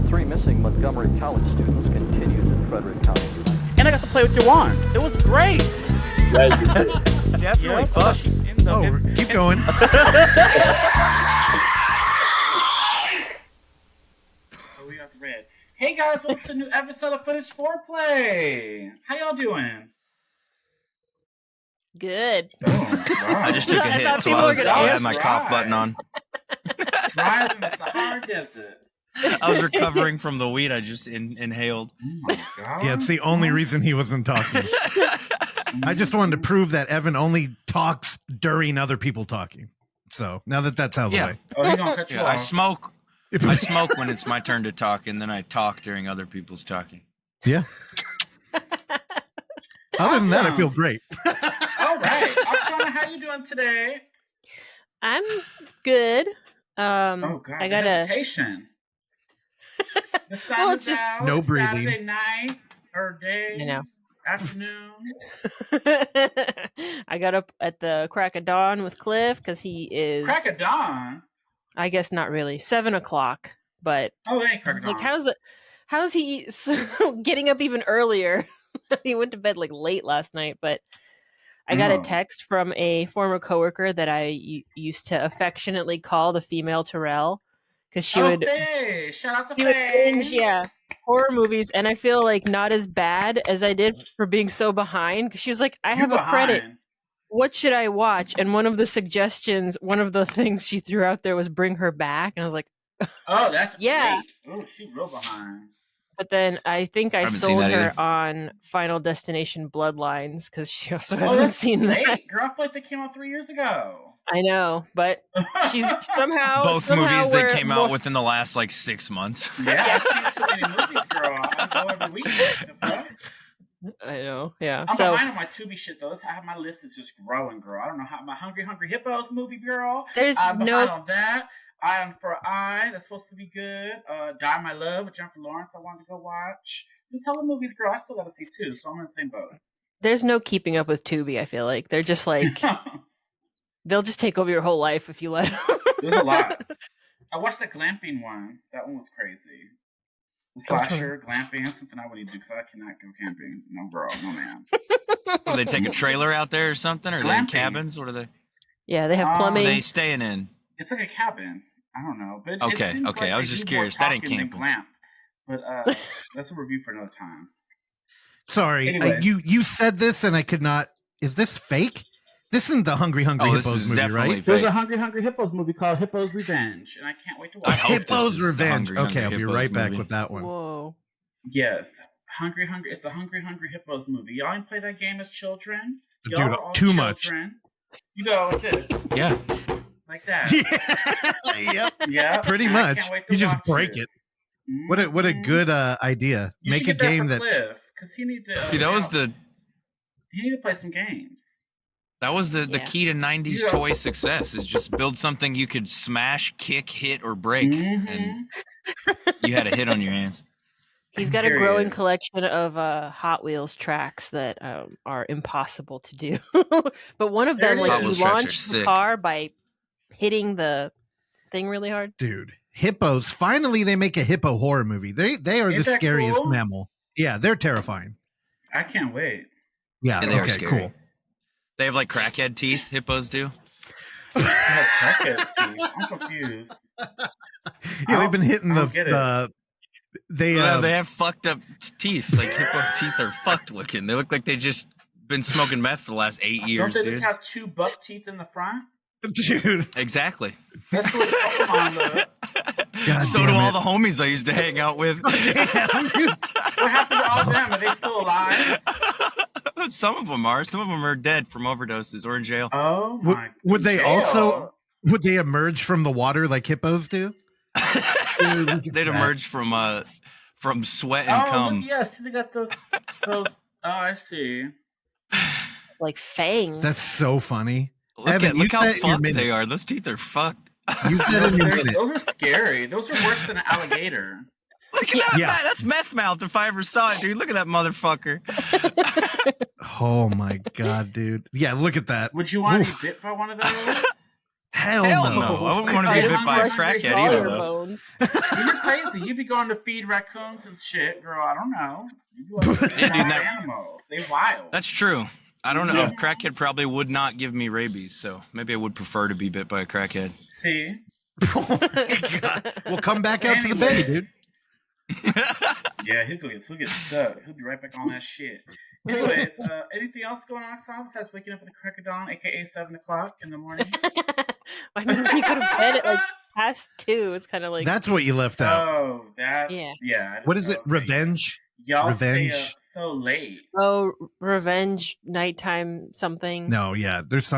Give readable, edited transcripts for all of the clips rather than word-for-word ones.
3 missing Montgomery College students continues in Frederick County. And I got to play with your wand. It was great. Definitely fun. Keep going. We got the red. Hey guys, welcome to a new episode of Footage Foreplay. How y'all doing? Good. Oh, wow. I just took a hit, so I had my cough button on. Driving the Sahara Desert. I was recovering from the weed I just inhaled. Oh my god. Yeah, it's the only reason he wasn't talking. I just wanted to prove that Evan only talks during other people talking. So now that that's out of the way. Oh, he gonna cut you off. I smoke when it's my turn to talk, and then I talk during other people's talking. Yeah. Other than that, I feel great. All right. Oksana, how you doing today? I'm good. Oh god, I the got hesitation. The sun Well, is it's just out. no It's breathing. Saturday night or day. I know. Afternoon. I got up at the crack of dawn with Cliff because he is. Crack of dawn. I guess not really 7 o'clock, but Oh, it ain't crack of dawn. like, how's he getting up even earlier? He went to bed like late last night, but I got a text from a former coworker that I used to affectionately call the female Terrell because she would Faye. Shout out to she would Faye. binge, horror movies, and I feel like not as bad as I did for being so behind. Because she was like, "I have a credit. What should I watch?" And one of the things she threw out there was Bring Her Back, and I was like, Oh, that's Yeah. great. Oh, she's real behind. but then I think I haven't seen sold that her either. on Final Destination Bloodlines because she also Oh, hasn't that's seen that. great. Girl, I feel like they came out 3 years ago. I know, but she's somehow Both movies we're that came more- out within the last 6 months. Yeah, I've seen so many movies, girl. I go every week. The fuck? I know, yeah. I'm So behind on my Tubi shit though. My list is just growing, girl. I don't know how my Hungry Hippos movie, girl. there's I'm behind no. on that. Eye on for Eye, that's supposed to be good. Die My Love with Jennifer Lawrence, I wanted to go watch. There's hella movies, girl. I still gotta see too, so I'm in the same boat. There's no keeping up with Tubi. I feel like they're just like they'll just take over your whole life if you let them. There's a lot. I watched the glamping one. That one was crazy. The slasher, glamping, that's something I would need to do because I cannot go camping. No, girl, no, man. Do they take a trailer out there or something? Or are they in Glamping. cabins? What are they? Yeah, they have Um, What plumbing. are they staying in? It's like a cabin. I don't know, but Okay, it seems okay, like I was they just do more curious. That ain't talking than camping. glamp. But that's a review for another time. Sorry, Anyways. you said this and I could not. Is this fake? This isn't the Hungry Oh, this Hippos is movie, definitely right? There's a fake. Hungry Hippos movie called Hippo's Revenge, and I can't wait to I watch hope it. this Hippos is the Revenge. Hungry Okay, I'll be Hippos right back movie. with that one. Whoa. Yes. It's the Hungry Hippos movie. Y'all didn't play that game as children? Y'all Dude, are all too much. children. You go like this. Yeah. Like that. Yep. Yeah. Pretty and I much. can't wait to You just watch break it. What a Mhm. good idea. You Make should a get that game for that Cliff, because he needs to. See, that was he need to play some games. the Yeah. key to 90s Yeah. toy success is just build something you could smash, kick, hit, or break. Mhm. And you had a hit on your hands. He's got a Period. growing collection of Hot Wheels tracks that are impossible to do. But one of There them, it like is. Hot you Wheels tracks are launch the sick. car by hitting the thing really hard. dude. Hippos. Finally, they make a hippo horror movie. They are Ain't the that scariest cool? mammal. Yeah, they're terrifying. I can't wait. Yeah, And they are okay, scary. cool. They have crackhead teeth, hippos do. Crackhead teeth. I'm confused. Yeah, they've been hitting I don't get it. they They have fucked up teeth. Hippo teeth are fucked looking. They look like they just been smoking meth for the last 8 Don't years, they dude. just have two buck teeth in the front? dude. Exactly. That's the way Pokemon look. God So damn do all it. the homies I used to hang out with. Damn, dude. What happened to all of them? Are they still alive? Some of them are. Some of them are dead from overdoses or in jail. Oh Would, my! would they jail. also would they emerge from the water like hippos do? Dude, look at They'd that. emerge from sweat and Oh, cum. look, yes, they got those. Oh, I see. Like fangs. That's so funny. Look Evan, look you how said your fucked minute. they are. Those teeth are fucked. You said in your minute. Those are scary. Those are worse than an alligator. Look at that. Yeah. Man, that's meth mouth if I ever saw it, dude. Look at that motherfucker. Oh my god, dude. Yeah, look at that. Would you want to be Oof. bit by one of those? Hell Hell no. no. I wouldn't want to be Are you bit by a hungry? crackhead all either, your though. bones. You're crazy. You'd be going to feed raccoons and shit, girl. I don't know. You go to Yeah, dude, wild that- animals. They wild. That's true. I don't know. Yeah. A crackhead probably would not give me rabies, so maybe I would prefer to be bit by a crackhead. See? Oh my God. We'll come back out to the bay, dude. Anyways. Yeah, he'll get stuck. He'll be right back on that shit. Anyways, anything else going on, Oksana, besides waking up at the crack of dawn, aka 7 o'clock in the morning? I mean, you could have bed at like past 2. It's kind of like That's what you left out. Oh, that's Yeah. What is it? okay. Revenge? Y'all stay Revenge? up so late. revenge nighttime something. No, yeah. There's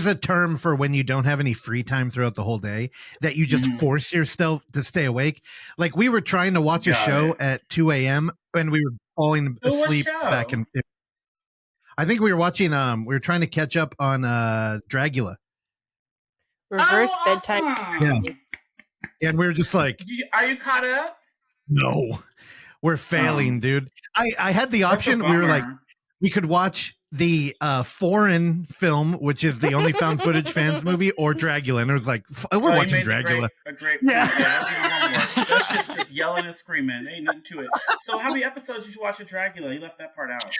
a term for when you don't have any free time throughout the whole day that you just Mhm. force yourself to stay awake. Like we were trying to watch a Got show it. at 2 a.m. and we were falling Oh, what asleep show? back in. I think we were watching. We were trying to catch up on Dragula, Reverse Oh, bedtime. awesome. and we were just like, Are you caught up? no, we're failing, dude. I had the That's a option. We were like, bummer. we could watch the foreign film, which is the OnlyFoundFootageFans movie, or Dragula, and it was like, we're Oh, you watching made Dragula. a great Yeah. that'd be your homework. That's just yelling and screaming. Ain't nothing to it. So how many episodes did you watch of Dragula? You left that part out.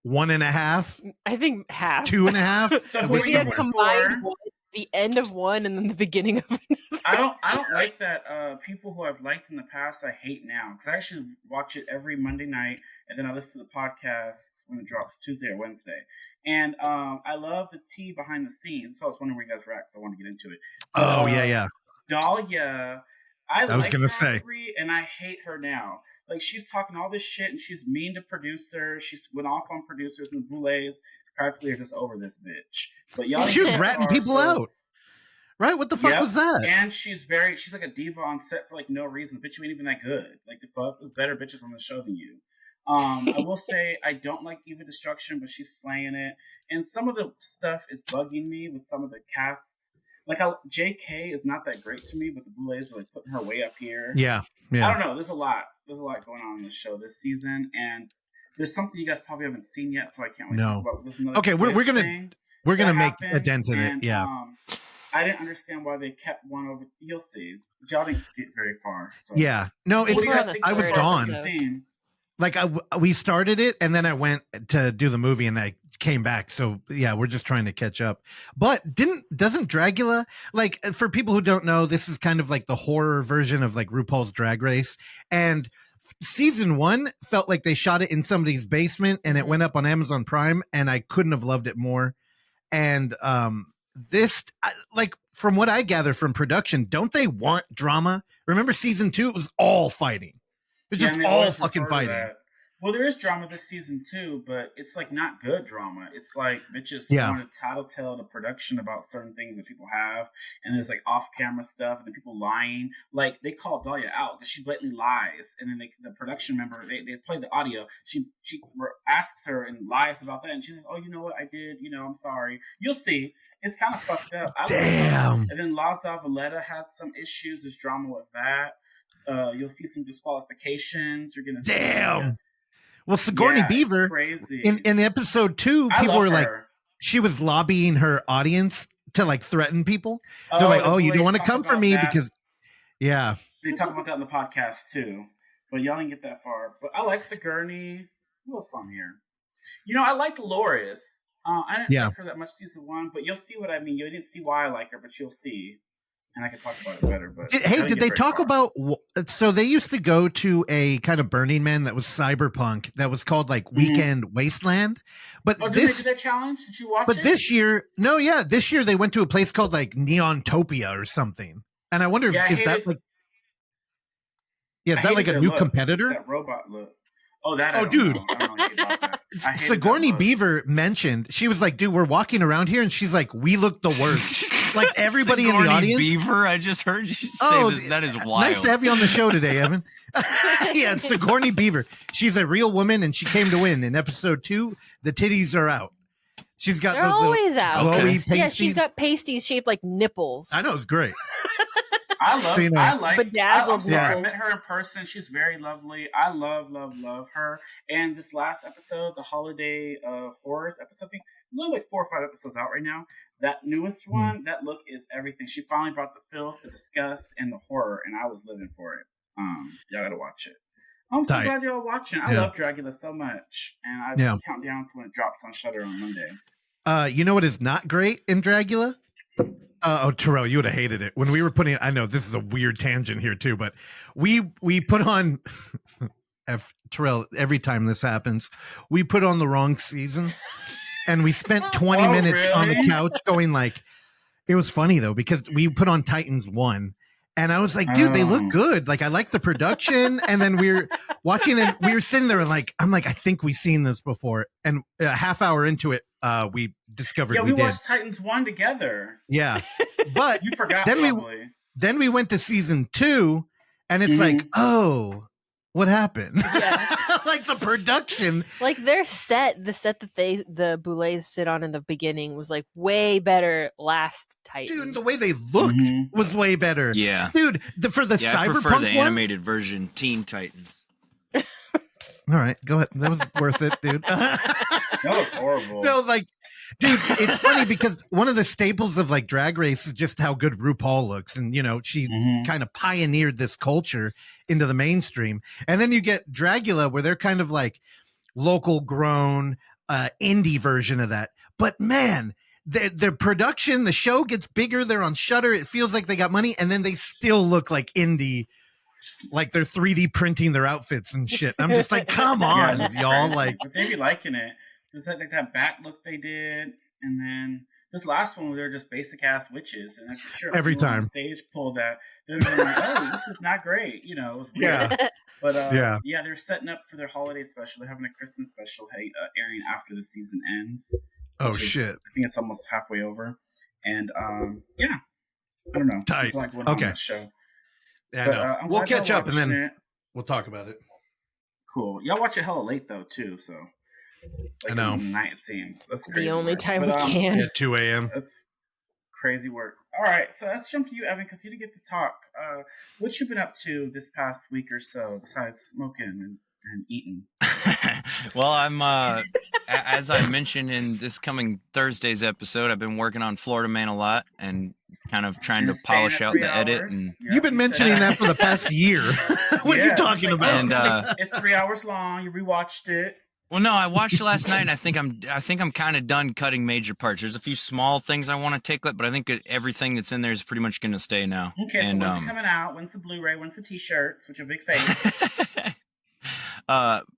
1.5, I think half. 2.5. So who Which are We you had rooting combined for? the end of one and then the beginning of another. I don't like that people who I've liked in the past I hate now, because I actually watch it every Monday night and then I listen to the podcast when it drops Tuesday or Wednesday. And I love the tea behind the scenes. So I was wondering where you guys were at, because I want to get into it. Oh, yeah. Dahlia, I was like gonna her say. on Three, and I hate her now. Like, she's talking all this shit and she's mean to producers. She's went off on producers, and the Boulets practically are just over this bitch. But y'all She was didn't get ratting far, people so- out. Right? What the fuck Yep. was that? And she's like a diva on set for like no reason. Bitch, you ain't even that good. Like, the fuck, there's better bitches on the show than you. I will say I don't like Eva Destruction, but she's slaying it. And some of the stuff is bugging me with some of the cast. Like, how JK is not that great to me, but the Boulets are like putting her way up here. Yeah. I don't know. There's a lot going on in this show this season, and there's something you guys probably haven't seen yet, so I can't wait to No. talk about. There's another Okay, we're twist gonna thing We're gonna that make a happens, dent in it. and, Yeah. I didn't understand why they kept one over. You'll see. Y'all didn't get very far. So. Yeah. No, What it's do you guys think I so was far of gone. the scene? Like we started it and then I went to do the movie and I came back. So yeah, we're just trying to catch up. But doesn't Dragula, like, for people who don't know, this is kind of like the horror version of like RuPaul's Drag Race. And season 1 felt like they shot it in somebody's basement and it went up on Amazon Prime, and I couldn't have loved it more. And like, from what I gather from production, don't they want drama? Remember season 2? It was all fighting. It was Yeah, just and they all always fucking refer to fighting. that. Well, there is drama this season too, but it's like not good drama. It's like bitches Yeah. want to tattletale the production about certain things that people have, and there's like off-camera stuff, and then people lying. Like, they call Dahlia out because she blatantly lies, and then the production member, they play the audio. She asks her and lies about that, and she says, "Oh, you know what? I did. I'm sorry." You'll see. It's kind of fucked up. I love her. Damn. And then Lazar Valletta had some issues. There's drama with that. You'll see some disqualifications. You're gonna see. Damn. Well, Sigourney Yeah, it's Beaver crazy. in episode 2, I people love were like, her. she was lobbying her audience to like threaten people. They're Oh, like, the "Oh, you don't police want to talk come for about me that. because," yeah, They talk about that in the podcast too, but y'all didn't get that far. But I like Sigourney. Who else on here? I like Loris. I didn't Yeah. like her that much season 1, but you'll see what I mean. You didn't see why I like her, but you'll see, and I can talk about it better. But I Hey, didn't did get they very talk far. about? So they used to go to a kind of Burning Man that was cyberpunk that was called like Weekend Wasteland, but Oh, did they this. do that challenge? Did you watch But it? this year, this year they went to a place called like Neontopia or something. And I wonder Yeah, I if is that hated- like, yeah, I is that like hated a their new looks. competitor? That robot look. Oh, that. I Oh, don't dude. know. I don't know anything about that. I hated Sigourney that look. Beaver mentioned, she was like, dude, we're walking around here, and she's like, we look the worst. Like, everybody in the Sigourney audience. Beaver, I just heard you say Oh, this. That is wild. Nice to have you on the show today, Evan. Yeah, it's Sigourney Beaver. She's a real woman, and she came to win. In episode 2, the titties are out. She's got They're those little always out. glowy Okay. Yeah, pasties. she's got pasties shaped like nipples. I know, it's great. I love. So, you know, I like. bedazzled I'm sorry. I nipples. met her in person. She's very lovely. I love her. And this last episode, the Holiday of Horrors episode, I think there's only like 4 or 5 episodes out right now. that newest one, that look is everything. She finally brought the filth, the disgust, and the horror, and I was living for it. Y'all gotta watch it. I'm so glad y'all watching. I love Dragula so much, and I count down to when it drops on Shudder on Monday. You know what is not great in Dragula? Terrell, you would have hated it when we were putting. I know this is a weird tangent here too, but we put on. Terrell, every time this happens, we put on the wrong season, and we spent 20 minutes on the couch going like. It was funny though because we put on Titans 1. And I was like, dude, they look good. Like, I like the production. And then we were watching and we were sitting there and like, I'm like, I think we've seen this before. And a half hour into it, we discovered we did. Watched Titans 1 together. Yeah. But you forgot then we went to season 2 and it's like, oh, what happened? Yeah. Like the production. Like the set that the Boulets sit on in the beginning was like way better last Titans. Dude, the way they looked was way better. Yeah. Dude, for the Cyberpunk I prefer the one? animated version, Teen Titans. All right, go ahead. That was worth it, dude. That was horrible. No, like, dude, it's funny because one of the staples of like Drag Race is just how good RuPaul looks. And, you know, she kind of pioneered this culture into the mainstream. And then you get Dragula where they're kind of like local grown indie version of that. But man, the production, the show gets bigger. They're on Shudder. It feels like they got money and then they still look like indie. Like they're 3D printing their outfits and shit. I'm just like, come on, y'all. Crazy. Like, but they be liking it. It's like that back look they did, and then this last one where they're just basic ass witches, and I'm sure every time on stage pulled that, they're like, oh, this is not great. You know, it was weird. Yeah. But they're setting up for their holiday special. They're having a Christmas special airing after the season ends. Oh shit! I think it's almost halfway over, and I don't know. Tight. It's like on that show. Yeah, but, we'll catch up and then we'll talk about it. Cool. Y'all watch it hella late though too, so I know. Night it seems. That's crazy. The only time we can. At 2 a.m. That's crazy work. All right, so let's jump to you, Evan, because you didn't get to talk. What you been up to this past week or so besides smoking and eating? Well, I'm as I mentioned in this coming Thursday's episode, I've been working on Florida Man a lot and kind of trying to polish out the edit. And you've been mentioning that for the past year. What are you talking about? And, it's 3 hours long. You rewatched it. Well, no, I watched it last night, and I think I'm kind of done cutting major parts. There's a few small things I want to take, but I think everything that's in there is pretty much going to stay now. Okay, so when's it coming out? When's the Blu-ray? When's the T-shirts with your big face?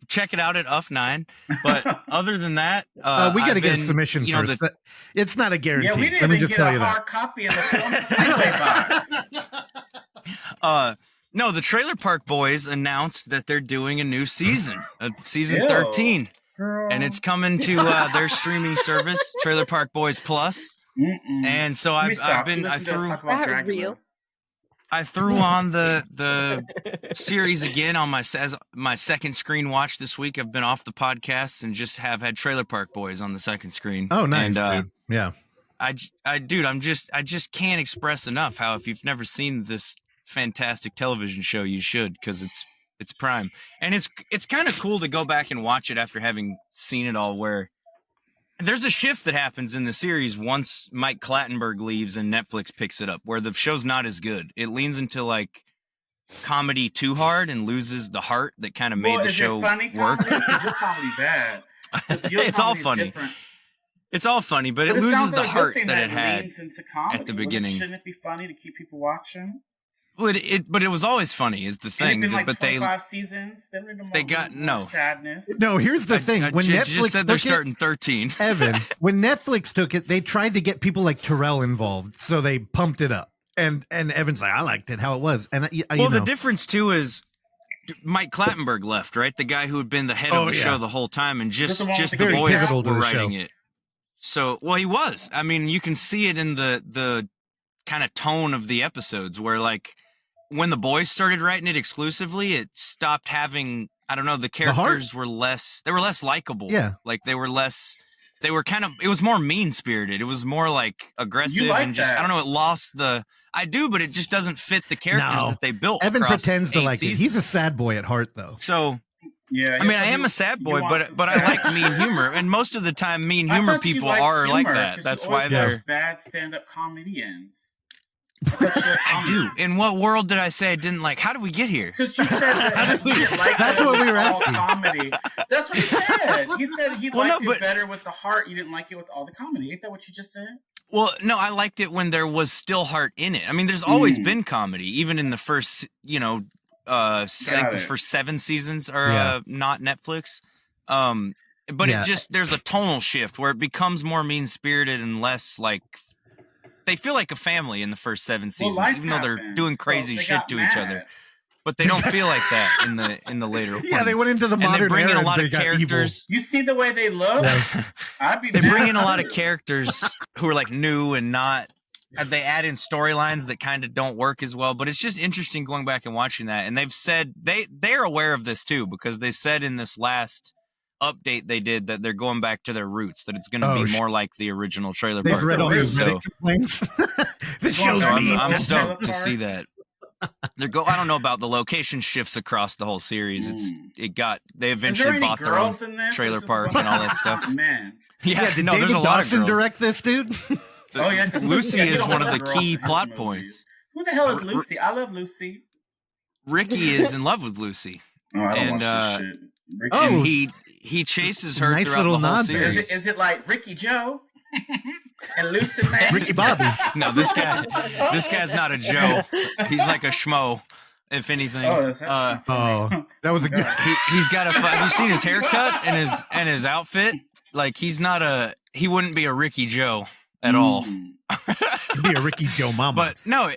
Check it out at UF9. But other than that, we got to get a submission first. It's not a guarantee. Yeah, we didn't even get a hard copy of the film Blu-ray box. No, the Trailer Park Boys announced that they're doing a new season, season 13, and it's coming to their streaming service, Trailer Park Boys Plus. And so I threw on the series again on my second screen watch this week. I've been off the podcasts and just have had Trailer Park Boys on the second screen. Oh, nice, dude. Yeah. I just can't express enough how if you've never seen this fantastic television show, you should, because it's prime. And it's kind of cool to go back and watch it after having seen it all, where there's a shift that happens in the series once Mike Clattenburg leaves and Netflix picks it up, where the show's not as good. It leans into like comedy too hard and loses the heart that kind of made the show work. Is your comedy bad? It's all funny. It's all funny, but it loses the heart that it had at the beginning. Shouldn't it be funny to keep people watching? Well, but it was always funny is the thing. Been like but 25 seasons. They got no sadness. No, here's the thing. When Netflix just said they're starting 13. Evan, when Netflix took it, they tried to get people like Terrell involved, so they pumped it up. And Evan's like, I liked it how it was. And the difference too is Mike Clattenburg left, right? The guy who had been the head of the show the whole time, and just the boys were writing it. So, well, he was. I mean, you can see it in the kind of tone of the episodes, where like when the boys started writing it exclusively, it stopped having, I don't know, the characters were less likable. Yeah. Like they were kind of, it was more mean-spirited. It was more like aggressive and just, I don't know, it lost I do, but it just doesn't fit the characters that they built. Evan pretends to like seasons. it. He's a sad boy at heart, though. So Yeah. I mean, I am a sad boy, but I like mean humor, and most of the time, mean humor people are like that. That's why they're bad stand-up comedians. I do. In what world did I say I didn't like? How did we get here? Because you said that you didn't like That's that what it was we were all asking. comedy. That's what he said. He said he liked it but- better with the heart. You didn't like it with all the comedy. Ain't that what you just said? Well, no, I liked it when there was still heart in it. I mean, there's always been comedy, even in the first, I think the first 7 seasons are not Netflix. But it just, there's a tonal shift where it becomes more mean-spirited and less like, they feel like a family in the first 7 seasons, even though they're doing crazy shit to each other. But they don't feel like that in the later ones. Yeah, they went into the modern and they bring in era a lot and of they got characters. You see the way they look? I'd be They mad bring in a lot too. of characters who are like new and not. They add in storylines that kind of don't work as well. But it's just interesting going back and watching that. And they've said they're aware of this too, because they said in this last update they did that they're going back to their roots, that it's going to be more like the original Trailer They've Park read all your Boys. Reddit complaints. The show's So mean. I'm Trailer stoked to Park. see that. I don't know about the location shifts across the whole series. They Is there eventually any bought their own girls in this? trailer It's just park one- and all that stuff. Man. Yeah, Did no, David there's a lot of Dawson girls. direct this, dude? Oh yeah, 'cause Lucy you is don't one of have the girls key in his plot movies. points. Who the hell is Lucy? I love Lucy. Ricky is in love with Lucy, Oh, I don't And, watch this shit. Ricky. Oh, and he chases her nice throughout little the whole nod there. series. Is it like Ricky Joe and Lucy May? Ricky Bobby. No, this guy's not a Joe. He's like a schmo, if anything. Oh, that's funny. Oh, that was a good. He's got have you seen his haircut and his outfit? Like he wouldn't be a Ricky Joe at all. He'd be a Ricky Joe Mama. But no,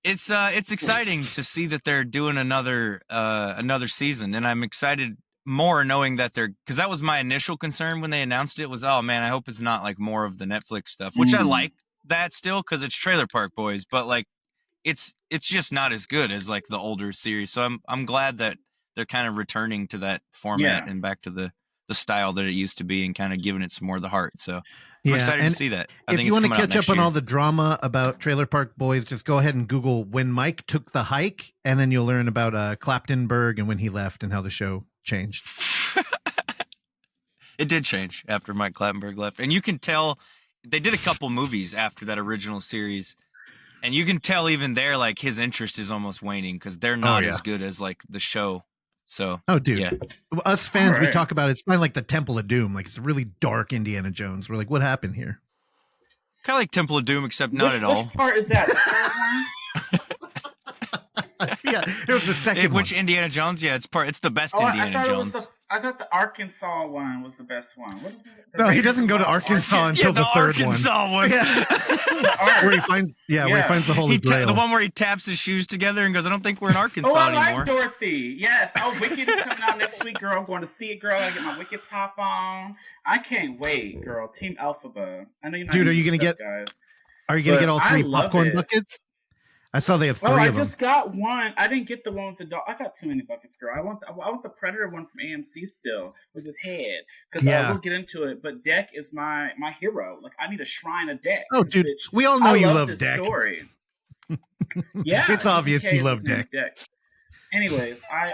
it's exciting to see that they're doing another season, and I'm excited more knowing that because that was my initial concern when they announced it was, oh man, I hope it's not like more of the Netflix stuff, which I like that still because it's Trailer Park Boys, but like it's just not as good as like the older series. So I'm glad that they're kind of returning to that format and back to the style that it used to be and kind of giving it some more of the heart. So I'm excited to see that. I If think you it's want to coming out catch up next on year. all the drama about Trailer Park Boys, just go ahead and Google when Mike took the hike, and then you'll learn about Claptenberg and when he left and how the show changed. It did change after Mike Claptenberg left. And you can tell they did a couple movies after that original series. And you can tell even there, like his interest is almost waning because they're not as good as like the show. So, Oh, dude. yeah. Us fans, we Alright. talk about it's kind of like the Temple of Doom. Like it's a really dark Indiana Jones. We're like, what happened here? Kind of like Temple of Doom, except not at all. Which part is that? The third one? Yeah, it was the second Which one. Indiana Jones? Yeah, it's the best Oh, Indiana Jones. I thought the Arkansas one was the best one. What is this? The No, he Raiders doesn't of go to Lost Arkansas Ark? until the third Arkansas one. Yeah. Ark. where he finds the Holy Grail. The one where he taps his shoes together and goes, I don't think we're in Arkansas Oh, I anymore. like Dorothy. Yes. Oh, Wicked is coming out next week, girl. I'm going to see it, girl. I get my Wicked top on. I can't wait, girl. Team Alphaba. I know you're not Dude, are into you gonna stuff, get- guys? Are you gonna But get all I 3 love popcorn it. buckets? I saw they have 3 Oh, I of them. just got one. I didn't get the one with the dog. I got too many buckets, girl. I want the Predator one from AMC still with his head because Yeah. we'll get into it. But Deck is my hero. Like I need a shrine of Deck. Oh, This dude, bitch- we all know I you love love this Deck. story. Yeah, It's obvious DK you is love his name, Deck. Anyways, Are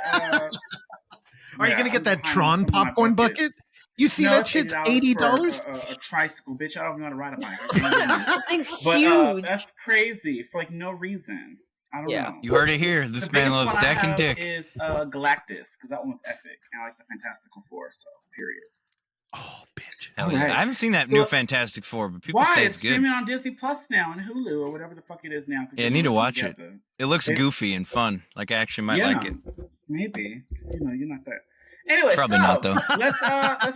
you gonna get I'm that behind Tron some of my popcorn bucket? buckets. You see No, that it's shit's $80 $80? for a tricycle, bitch. I don't even know how to ride a bike. I can't do this. Something's But huge. that's crazy for like no reason. I don't Yeah. know. You heard it here. This The man biggest loves one I Deck and have Dick. Is Galactus because that one was epic, and I like the Fantastical Four. So period. Oh, bitch. Hell yeah. Alright. I haven't seen that So- new Fantastic Four, but people Why say it's it's good. streaming on Disney Plus now and Hulu or whatever the fuck it is now? 'cause Yeah, I they need to put watch it. together. It looks It- goofy and fun. Like I actually might like it. Maybe because you're not that. Anyway, Probably not, though. let's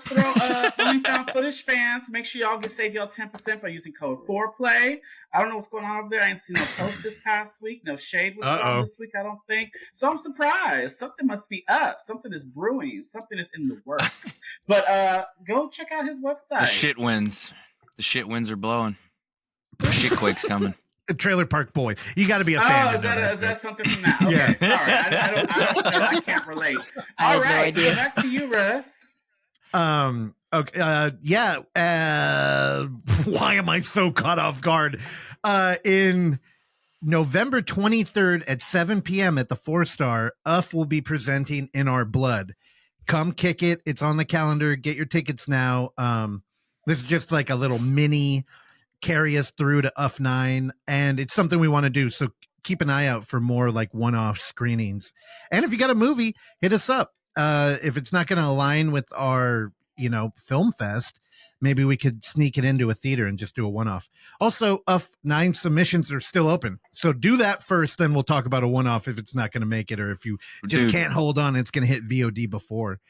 throw OnlyFoundFootageFans. Make sure y'all save y'all 10% by using code Foreplay. I don't know what's going on over there. I ain't seen no post this past week. No shade was put on this week, I don't think. So I'm surprised. Something must be up. Something is brewing. Something is in the works. But go check out his website. The shit winds. The shit winds are blowing. The shitquake's coming. Trailer Park Boy. You got to be a fan. Oh, to know is that something from that? Okay, Yeah. sorry. I don't know. I can't relate. I All had no right, idea. so back to you, Russ. Okay. Why am I so caught off guard? In November 23rd at 7 p.m. at the 4-Star, UF will be presenting In Our Blood. come kick it. It's on the calendar. Get your tickets now. This is just like a little mini carry us through to UF9, and it's something we want to do. So keep an eye out for more like one-off screenings. And if you got a movie, hit us up. If it's not going to align with our, film fest, maybe we could sneak it into a theater and just do a one-off. Also, UF9 submissions are still open. So do that first, then we'll talk about a one-off if it's not going to make it, or if you just can't hold on, it's going to hit VOD before.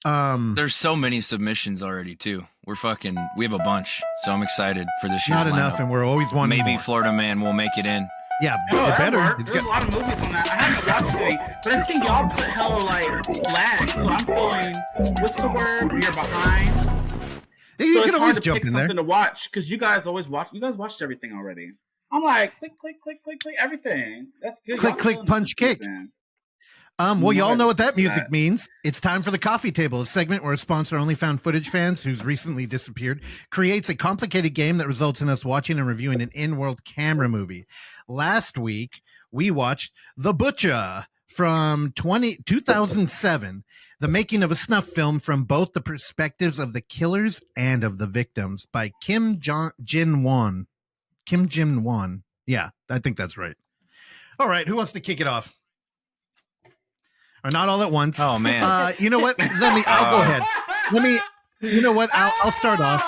There's so many submissions already too. We have a bunch, so I'm excited for this year's Not enough, lineup. and we're always wanting Maybe more. Florida Man will make it in. Yeah, that better. worked. There's a lot of movies on that. I haven't watched any, but I seen y'all put hella flags, so I'm feeling, what's the word? You're behind. You So can it's always hard to jump pick in there. something to watch because you guys always watch. You guys watched everything already. I'm like, click, everything. That's good. Click, Y'all click, killing punch, this kick. season. Well, y'all know what that Notice music that. means. It's time for the Coffee Table, a segment where a sponsor, OnlyFoundFootageFans, who's recently disappeared, creates a complicated game that results in us watching and reviewing an in-world camera movie. Last week, we watched The Butcher from 2007, the making of a snuff film from both the perspectives of the killers and of the victims by Kim Jin Won. Yeah, I think that's right. All right, who wants to kick it off? Or not all at once. Oh man. You know what? I'll go ahead. You know what? I'll start off.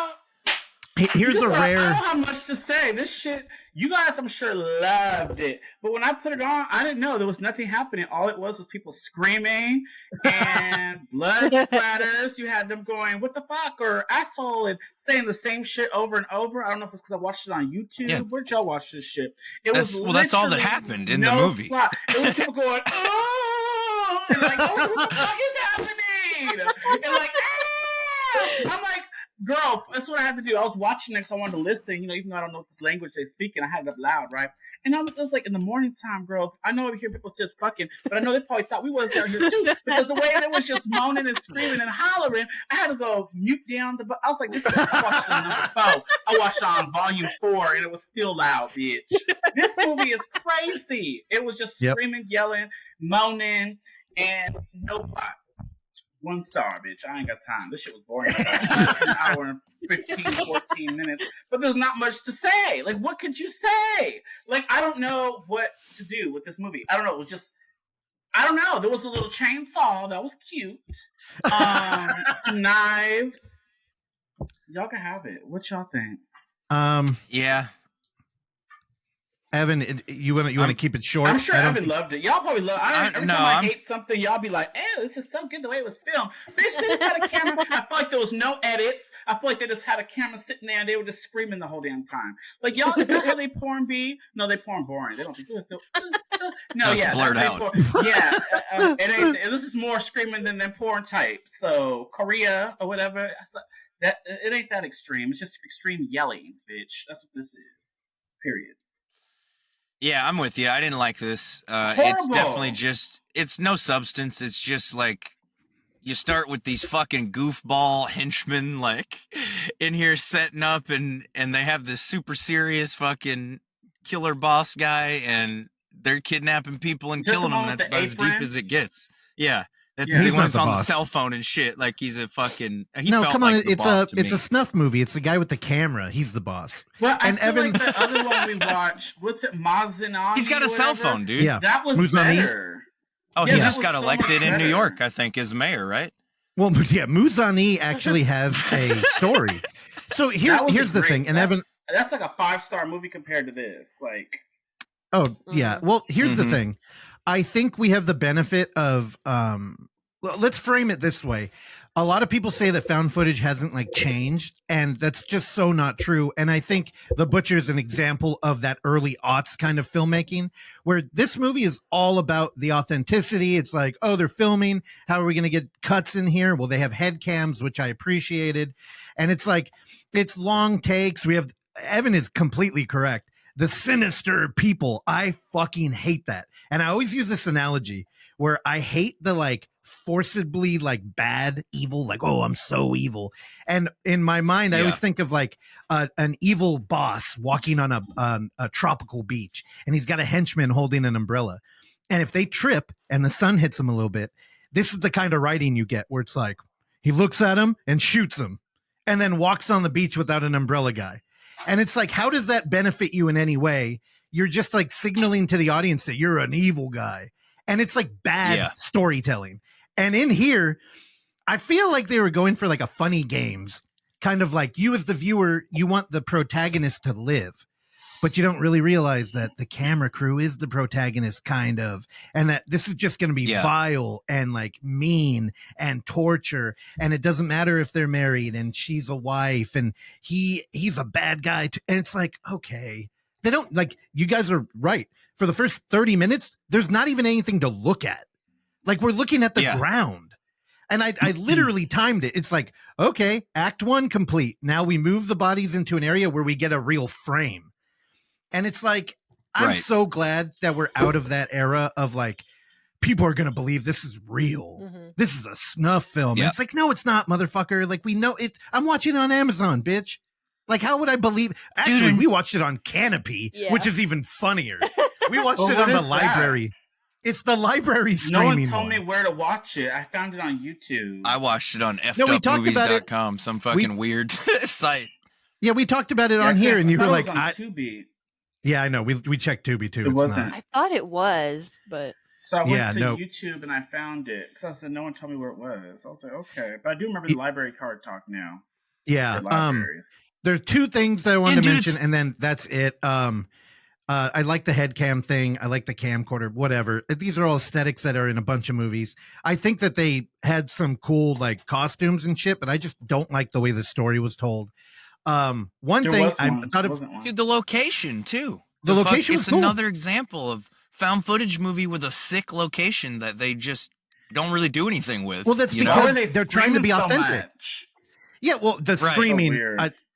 Here's a rare. I don't have much to say. This shit, you guys, I'm sure, loved it. But when I put it on, I didn't know there was nothing happening. All it was people screaming and blood splatters. You had them going, "What the fuck?" or "asshole," and saying the same shit over and over. I don't know if it's because I watched it on YouTube. Yeah. Where'd y'all watch this shit? That's all that happened in the movie. Plot. It was people going, "Oh," and like, "Oh, what the fuck is happening?" And like, "Ah!" I'm like, girl, that's what I had to do. I was watching it because I wanted to listen, even though I don't know this language they speak, and I had it up loud, right? And it was like in the morning time, girl. I know I hear people say it's fucking, but I know they probably thought we was down here too, because the way it was just moaning and screaming and hollering, I had to go mute down the. I was like, this is I watched it on number 4. I watched it on volume 4, and it was still loud, bitch. This movie is crazy. It was just screaming, yelling, moaning, and no plot. 1 star, bitch. I ain't got time. This shit was boring. An hour and 15, 14 minutes. But there's not much to say. Like, what could you say? Like, I don't know what to do with this movie. I don't know. It was just, I don't know. There was a little chainsaw that was cute. Some knives. Y'all can have it. What y'all think? Yeah. Evan, you want to keep it short? I'm sure Evan loved it. Y'all probably love it. Every time I hate something, y'all be like, "Ew, this is so good the way it was filmed." Bitch, they just had a camera. I feel like there was no edits. I feel like they just had a camera sitting there and they were just screaming the whole damn time. Like, y'all, is that how they porn be? No, they porn boring. They don't be good. No, yeah. Blurred out. Yeah. This is more screaming than porn type. So, Korea or whatever, it ain't that extreme. It's just extreme yelling, bitch. That's what this is. Period. Yeah, I'm with you. I didn't like this. It's Horrible. definitely it's no substance. It's just like you start with these fucking goofball henchmen like in here setting up and they have this super serious fucking killer boss guy and they're kidnapping people and killing them. That's about as deep as it gets. Yeah. That's the one that's on the cell phone and shit. Like he's a fucking. No, come on. It's a snuff movie. It's the guy with the camera. He's the boss. Well, I feel like the other one we watched. What's it? Mazanani. He's got a cell phone, dude. Yeah, that was better. Oh, he just got elected in New York, I think, as mayor, right? Well, yeah, Muzani actually has a story. So here's the thing, and Evan. That's like a 5-star movie compared to this. Like. Oh yeah. Well, here's the thing. I think we have the benefit of well, let's frame it this way. A lot of people say that found footage hasn't changed, and that's just so not true. And I think The Butcher is an example of that early aughts kind of filmmaking, where this movie is all about the authenticity. It's like, oh, they're filming. How are we going to get cuts in here? Well, they have head cams, which I appreciated. And it's it's long takes. Evan is completely correct. The sinister people. I fucking hate that. And I always use this analogy where I hate the forcibly bad evil, oh, I'm so evil. And in my mind, I always think of an evil boss walking on a tropical beach, and he's got a henchman holding an umbrella. And if they trip and the sun hits them a little bit, this is the kind of writing you get where it's like, he looks at him and shoots him and then walks on the beach without an umbrella guy. And it's like, how does that benefit you in any way? You're just like signaling to the audience that you're an evil guy. And it's like bad storytelling. And in here, I feel like they were going for like a funny games, kind of like you as the viewer, you want the protagonist to live, but you don't really realize that the camera crew is the protagonist kind of, and that this is just going to be vile and like mean and torture. And it doesn't matter if they're married and she's a wife and he's a bad guy. And it's like, okay, they don't like, you guys are right. For the first 30 minutes, there's not even anything to look at. Like we're looking at the ground. And I literally timed it. It's like, okay, act 1 complete. Now we move the bodies into an area where we get a real frame. And it's like, I'm so glad that we're out of that era of like, people are going to believe this is real. Mm-hmm. This is a snuff film. And it's like, no, it's not, motherfucker. Like we know it. I'm watching it on Amazon, bitch. Like, how would I believe? Actually, we watched it on Canopy, which is even funnier. We watched it on the library. It's the library streaming. No one told me where to watch it. I found it on YouTube. I watched it on fupmovies.com, some fucking weird site. Yeah, we talked about it on here, and you were like, it was on Tubi. Yeah, I know. We checked Tubi too. It wasn't. I thought it was, but so I went to YouTube and I found it because I said no one told me where it was. I was like, okay, but I do remember the library card talk now. Yeah. There are 2 things that I wanted to mention, and then that's it. I like the head cam thing. I like the camcorder, whatever. These are all aesthetics that are in a bunch of movies. I think that they had some cool like costumes and shit, but I just don't like the way the story was told. One thing I thought of, dude, the location too. The location was cool. It's another example of found footage movie with a sick location that they just don't really do anything with. Well, that's because they're trying to be authentic. Yeah, well, the screaming.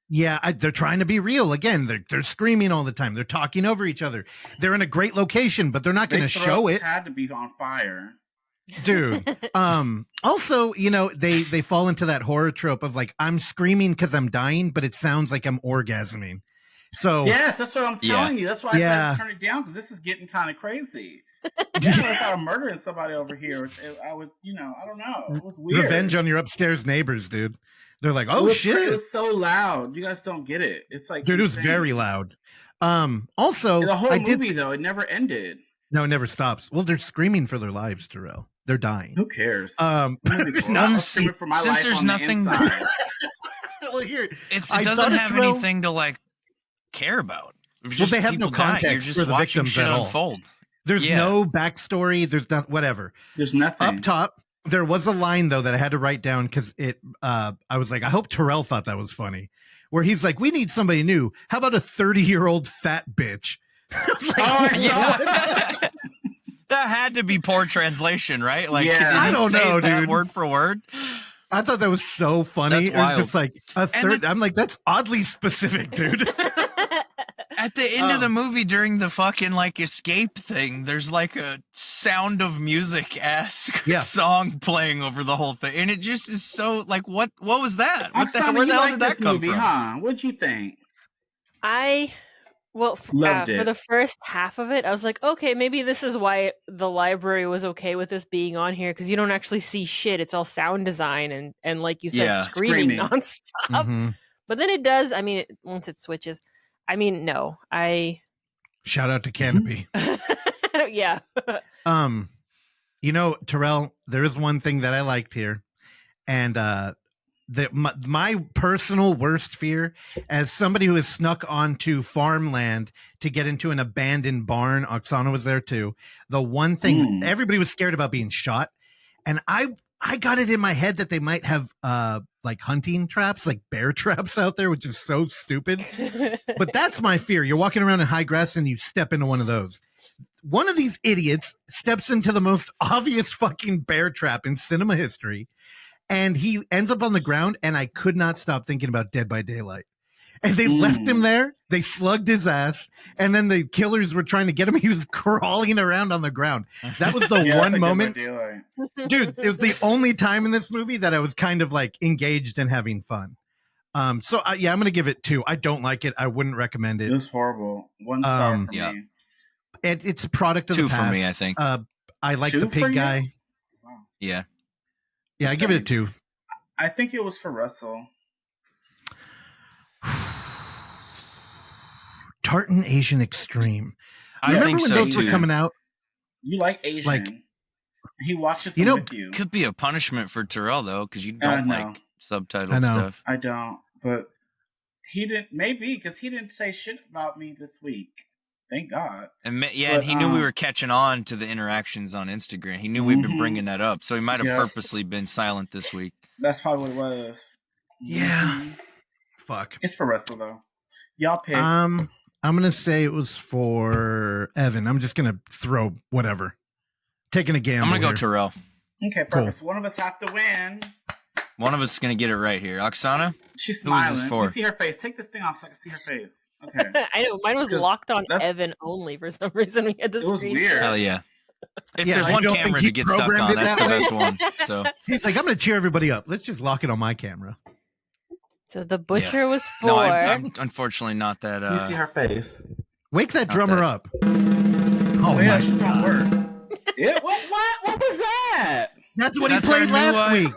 They're trying to be real. Again, they're screaming all the time. They're talking over each other. They're in a great location, but they're not going to show it. Had to be on fire, dude. Also, you know, they fall into that horror trope of like, I'm screaming because I'm dying, but it sounds like I'm orgasming. So yes, that's what I'm telling you. That's why I said turn it down because this is getting kind of crazy. If I were murdering somebody over here, I would, I don't know. It was weird. Revenge on your upstairs neighbors, dude. They're like, oh shit! It was so loud. You guys don't get it. It's like, dude, insane. It was very loud. Also, the whole movie though, it never ended. No, it never stops. Well, they're screaming for their lives, Terrell. They're dying. Who cares? Since there's nothing. Well, here it doesn't have anything to like care about. Well, they have no context for the victims at all. Unfold. There's no backstory. There's not whatever. There's nothing up top. There was a line though that I had to write down because I was like, I hope Terrell thought that was funny, where he's like, "We need somebody new. How about a 30-year-old fat bitch?" I was like, yeah. That had to be poor translation, right? Like, I don't know, dude. Word for word. I thought that was so funny. It was just like a third. I'm like, that's oddly specific, dude. At the end of the movie, during the fucking like escape thing, there's like a Sound of Music-esque song playing over the whole thing, and it just is so like, what was that? Where the hell did that come from? Huh? What'd you think? For the first half of it, I was like, okay, maybe this is why the library was okay with this being on here, because you don't actually see shit. It's all sound design and like you said, screaming nonstop. Mm-hmm. But then it does. I mean, once it switches. I mean, no. Shout out to Canopy. Yeah. Terrell, there is one thing that I liked here, and my personal worst fear, as somebody who has snuck onto farmland to get into an abandoned barn, Oksana was there too. The one thing everybody was scared about being shot, and I got it in my head that they might have like hunting traps, like bear traps out there, which is so stupid. But that's my fear. You're walking around in high grass and you step into one of those. One of these idiots steps into the most obvious fucking bear trap in cinema history, and he ends up on the ground, and I could not stop thinking about Dead by Daylight. And they left him there. They slugged his ass. And then the killers were trying to get him. He was crawling around on the ground. That was the one moment. Dude, it was the only time in this movie that I was kind of like engaged and having fun. I'm going to give it 2. I don't like it. I wouldn't recommend it. It was horrible. 1 star for me. It's a product of 2 the past. for me, I think. I like the pig guy. Wow. Yeah. Yeah, I give it a 2. I think it was for Russell. Tartan Asian Extreme. I Remember think when so those too. were coming out? You like Asian. Like, he watches them with you. Could be a punishment for Terrell though, because you don't no. like subtitled I know. stuff. I don't, but he didn't. Maybe because he didn't say shit about me this week. Thank God. And and he knew we were catching on to the interactions on Instagram. He knew we'd been bringing that up, so he might have purposely been silent this week. That's probably what it was. Yeah. Fuck. It's for Russell though. Y'all pick. I'm gonna say it was for Evan. I'm just gonna throw whatever. Taking a gamble. I'm gonna go here. Terrell. Okay, perfect. Cool. So one of us have to win. One of us is gonna get it right here. Oksana? She's Who is smiling. this for? Let me see her face. Take this thing off so I can see her face. Okay. I know mine was 'Cause locked on that- Evan only for some reason. We had the It was screen. weird. Hell yeah. If Yeah, there's I one don't camera think he to get stuck programmed on, it that's that the way. best one. So He's like, I'm gonna cheer everybody up. Let's just lock it on my camera. So the butcher was 4. no, I'm unfortunately not that. Let me see her face. Wake that Not drummer that. up. Oh Yeah, my she don't God. work. Yeah, what was that? That's what he That's our played new last week.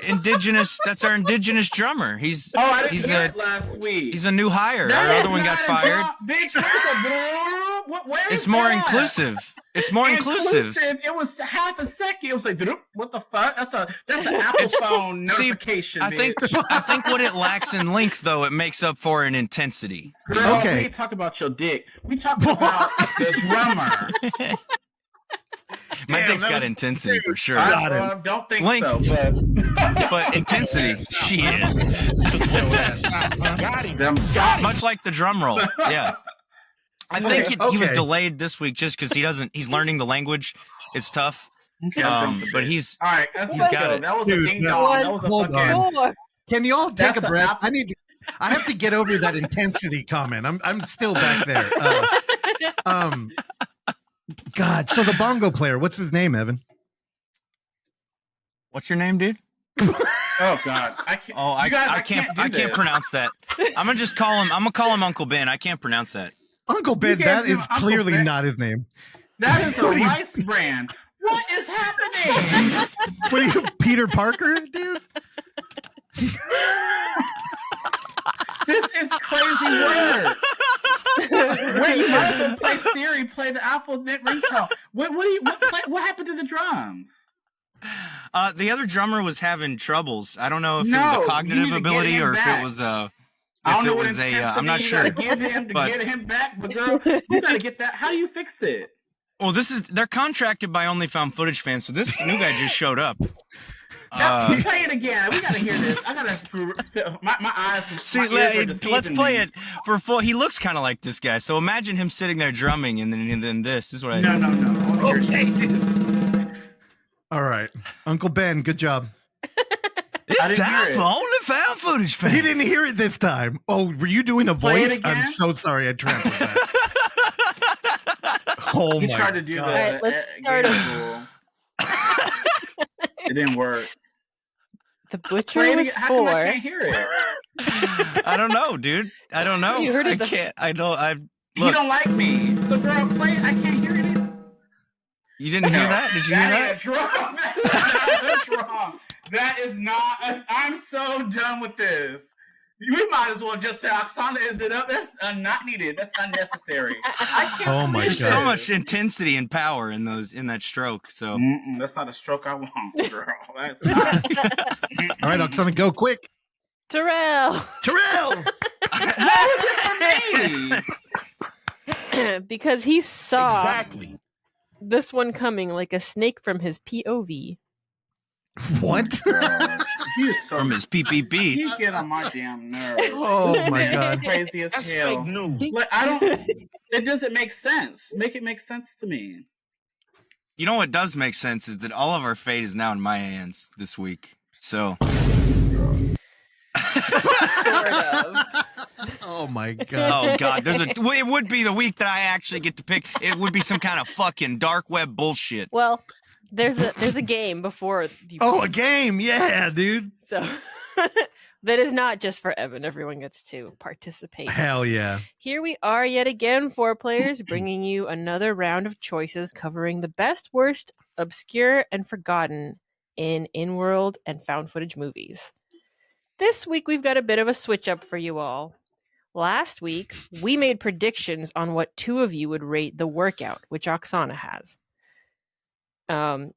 That's our indigenous drummer. He's Oh, I didn't he's hear a it last week. he's a new hire. That Our is other one got not a fired. drum- Bitch, where is It's more that? inclusive. It's more inclusive. It was half a second. It was like, "Droop." What the fuck? That's an Apple phone See, notification. I think what it lacks in length though, it makes up for in intensity. Girl, Okay. we ain't talking about your dick. We talking about the drummer. My Damn, dick's that got was- intensity for sure. Got it. Don't think Link. so, but But intensity, shit. them socks. Much like the drum roll. Yeah. I think he was Okay. delayed this week just because he's learning the language. It's tough. Okay. But he's All right, let's He's got go. it. That was Dude, a ding that- dong. That was a Hold fucking. on. 4. Can you all take That's a an breath? app- I have to get over that intensity comment. I'm still back there. God. So the bongo player, what's his name, Evan? what's your name, dude? Oh God, I can't. Oh, you guys, I can't pronounce that. I'm gonna call him Uncle Ben. I can't pronounce that. Uncle Ben. gave That him is Uncle clearly Ben? not his name. That is a rice brand. What is happening? What are you, Peter Parker, dude? This is crazy work. Wait, you might as well play Siri, play the Apple ringtone. What happened to the drums? The other drummer was having troubles. I don't know if it No, was a you need cognitive to get ability him or if back. it was a. I don't If know it what was a, intensity I'm not you sure. gotta give him to But- get him back, but girl, you gotta get that. How do you fix it? Well, they're contracted by OnlyFoundFootageFans, so this new guy just showed up. Play it again. We gotta hear this. I gotta. My eyes. See, my ears are let's deceiving play me. it for full. He looks kind of like this guy, so imagine him sitting there drumming, and then this is what I. No. I wanna hear it. Okay, dude. All right, Uncle Ben, good job. I It's didn't hear time it. for OnlyFoundFootageFans. He didn't hear it this time. Oh, were you doing a Play it voice? again? I'm so sorry. I trampled that. Oh He my tried to do God. the. All right, let's start game rule. It didn't work. The butcher Play it was again. How come I 4. can't hear it? I don't know, dude. I don't know. You heard it I the- can't. I don't. I You look. don't like me, so girl, play it. I can't hear it. You didn't hear that? Did you hear That that? ain't a drum. That's wrong. That is not. I'm so done with this. We might as well just say Oksana is it up. That's not needed. That's unnecessary. I can't. Oh my believe There's God. so this. much intensity and power in that stroke. So That's not a stroke I want, girl. That's not. All right, Oksana, go quick. Terrell. Terrell. What was it for me? Because he saw this one coming like a snake from his POV. What? He is so. from his PPP. He get on my damn nerves. Oh This my man is God. crazy as That's hell. fake news. Like I don't. It doesn't make sense. Make it make sense to me. You know what does make sense is that all of our fate is now in my hands this week. So Sort of. Oh my God. oh god, it would be the week that I actually get to pick. It would be some kind of fucking dark web bullshit. Well, there's a game before you Oh, a game. Yeah, dude. so that is not just for Evan. Everyone gets to participate. Hell yeah. Here we are yet again, 4 players, bringing you another round of choices covering the best, worst, obscure, and forgotten in-world and found footage movies. This week, we've got a bit of a switch up for you all. Last week, we made predictions on what two of you would rate the workout, which Oksana has.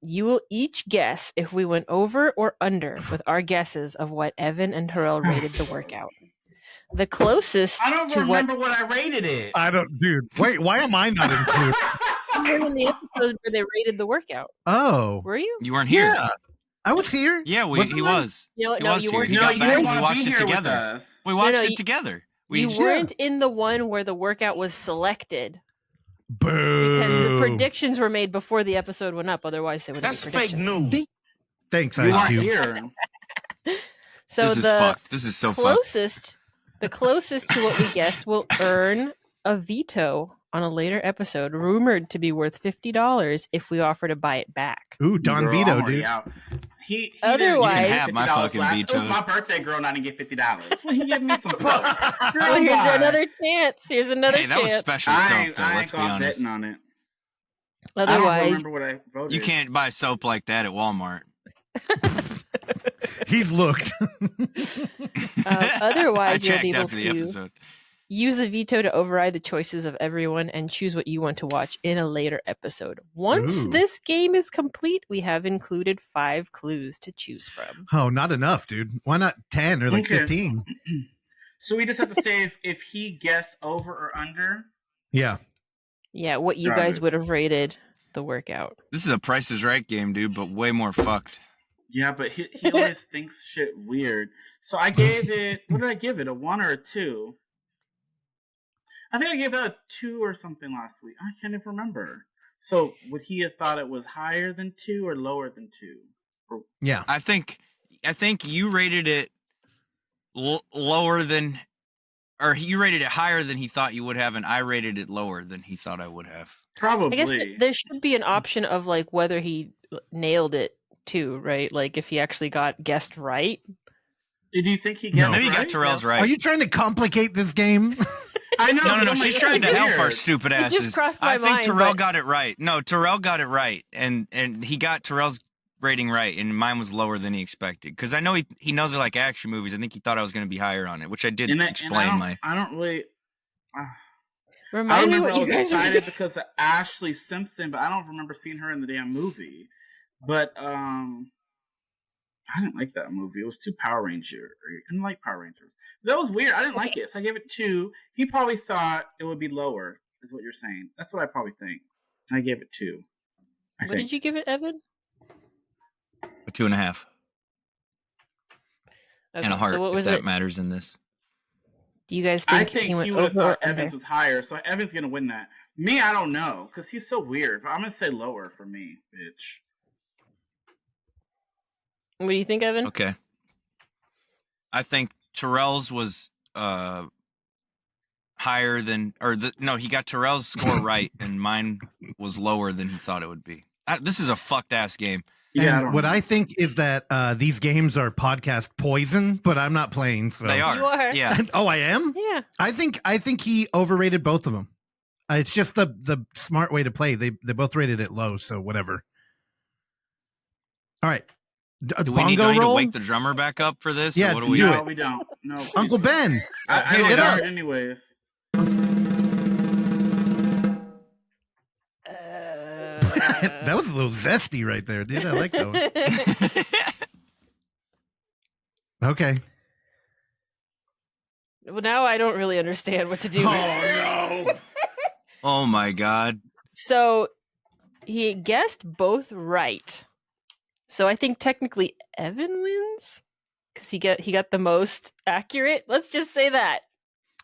You will each guess if we went over or under with our guesses of what Evan and Terrell rated the workout. The closest I don't to remember what I rated it. I don't, dude. Wait, why am I not included? you were in the episode where they rated the workout. Oh, Were you? You weren't here. yeah, I was here. Yeah, Wasn't he I? was. No, He no, was you here. weren't. He No, got you back didn't and want we to watched be it here with together. us. We watched no, it together. We You weren't in the one where the workout was selected Boo. because the predictions were made before the episode went up. Otherwise, they would have been predictions. news. Thanks, You Ice weren't Cube. here. So this is the fucked. This is so fucked. the closest to what we guessed will earn a veto on a later episode, rumored to be worth $50 if we offer to buy it back. Ooh, Don Girl, Vito, I'm already dude. out. He Otherwise- didn't You can have get my $50 fucking last. It was vetoes. my birthday, girl, and I didn't get $50. Well, he gave me some soap. Girl, Well, here's why? another chance. Here's another Hey, that was chance. special I soap, ain't, though. I Let's ain't be gone honest. betting on it. I don't Otherwise, remember what I voted. You can't buy soap like that at Walmart. He's looked. I otherwise you'll checked be able after the to episode. use the veto to override the choices of everyone and choose what you want to watch in a later episode. Once Ooh. this game is complete, we have included 5 clues to choose from. Oh, not enough, dude. Why not 10 or like Okay, 15? So we just have to say if he guessed over or under. Yeah. Yeah, what you Got guys it. would have rated the workout. This is a Price is Right game, dude, but way more fucked. Yeah, but he always thinks shit weird. So I gave it. What did I give it? A 1 or a 2? I think I gave that a 2 or something last week. I can't even remember. So would he have thought it was higher than 2 or lower than 2? Yeah. I think you rated it lower than, or you rated it higher than he thought you would have, and I rated it lower than he thought I would have. Probably. I guess there should be an option of like whether he nailed it too, right? Like if he actually guessed right. Do you think he guessed Maybe you right? got Terrell's right. Are you trying to complicate this game? I know. No. but I'm like, She's this trying is to help our weird. stupid It just asses. crossed my I think mind, Terrell but- got it right. No, Terrell got it right, and he got Terrell's rating right, and mine was lower than he expected. Because I know he knows I like action movies. I think he thought I was going to be higher on it, which I did explain. I don't really. I Remind me remember what I you was guys excited because of Ashley Simpson, but I don't remember seeing her in the damn movie. But I didn't like that movie. It was too Power Ranger. I didn't like Power Rangers. That was weird. I didn't like it, so I gave it 2. He probably thought it would be lower, is what you're saying. That's what I probably think. And I gave it 2. What did you give it, Evan? A 2.5 Okay, and a heart, so what if was that it? matters in this. Do you guys I think think went he would have over or thought Evans under? was higher, so Evans going to win that. Me, I don't know, because he's so weird. But I'm going to say lower for me, bitch. What do you think, Evan? Okay. I think Terrell's was higher than, he got Terrell's score right, and mine was lower than he thought it would be. This is a fucked ass game. Yeah, And what I think is that these games are podcast poison, but I'm not playing. So They are. You are. Yeah. Oh, I am. Yeah. I think he overrated both of them. It's just the smart way to play. They both rated it low, so whatever. All right. Do we need Bongo to roll. wake the drummer back up for this? Yeah, Or what do we do no, it. we don't. No, please Uncle don't. Ben. I Hit don't it know up. it anyways. That was a little zesty right there, dude. I like that one. Okay. Well, now I don't really understand what to do. no. Oh my God. So he guessed both right. So I think technically Evan wins because he got the most accurate. Let's just say that.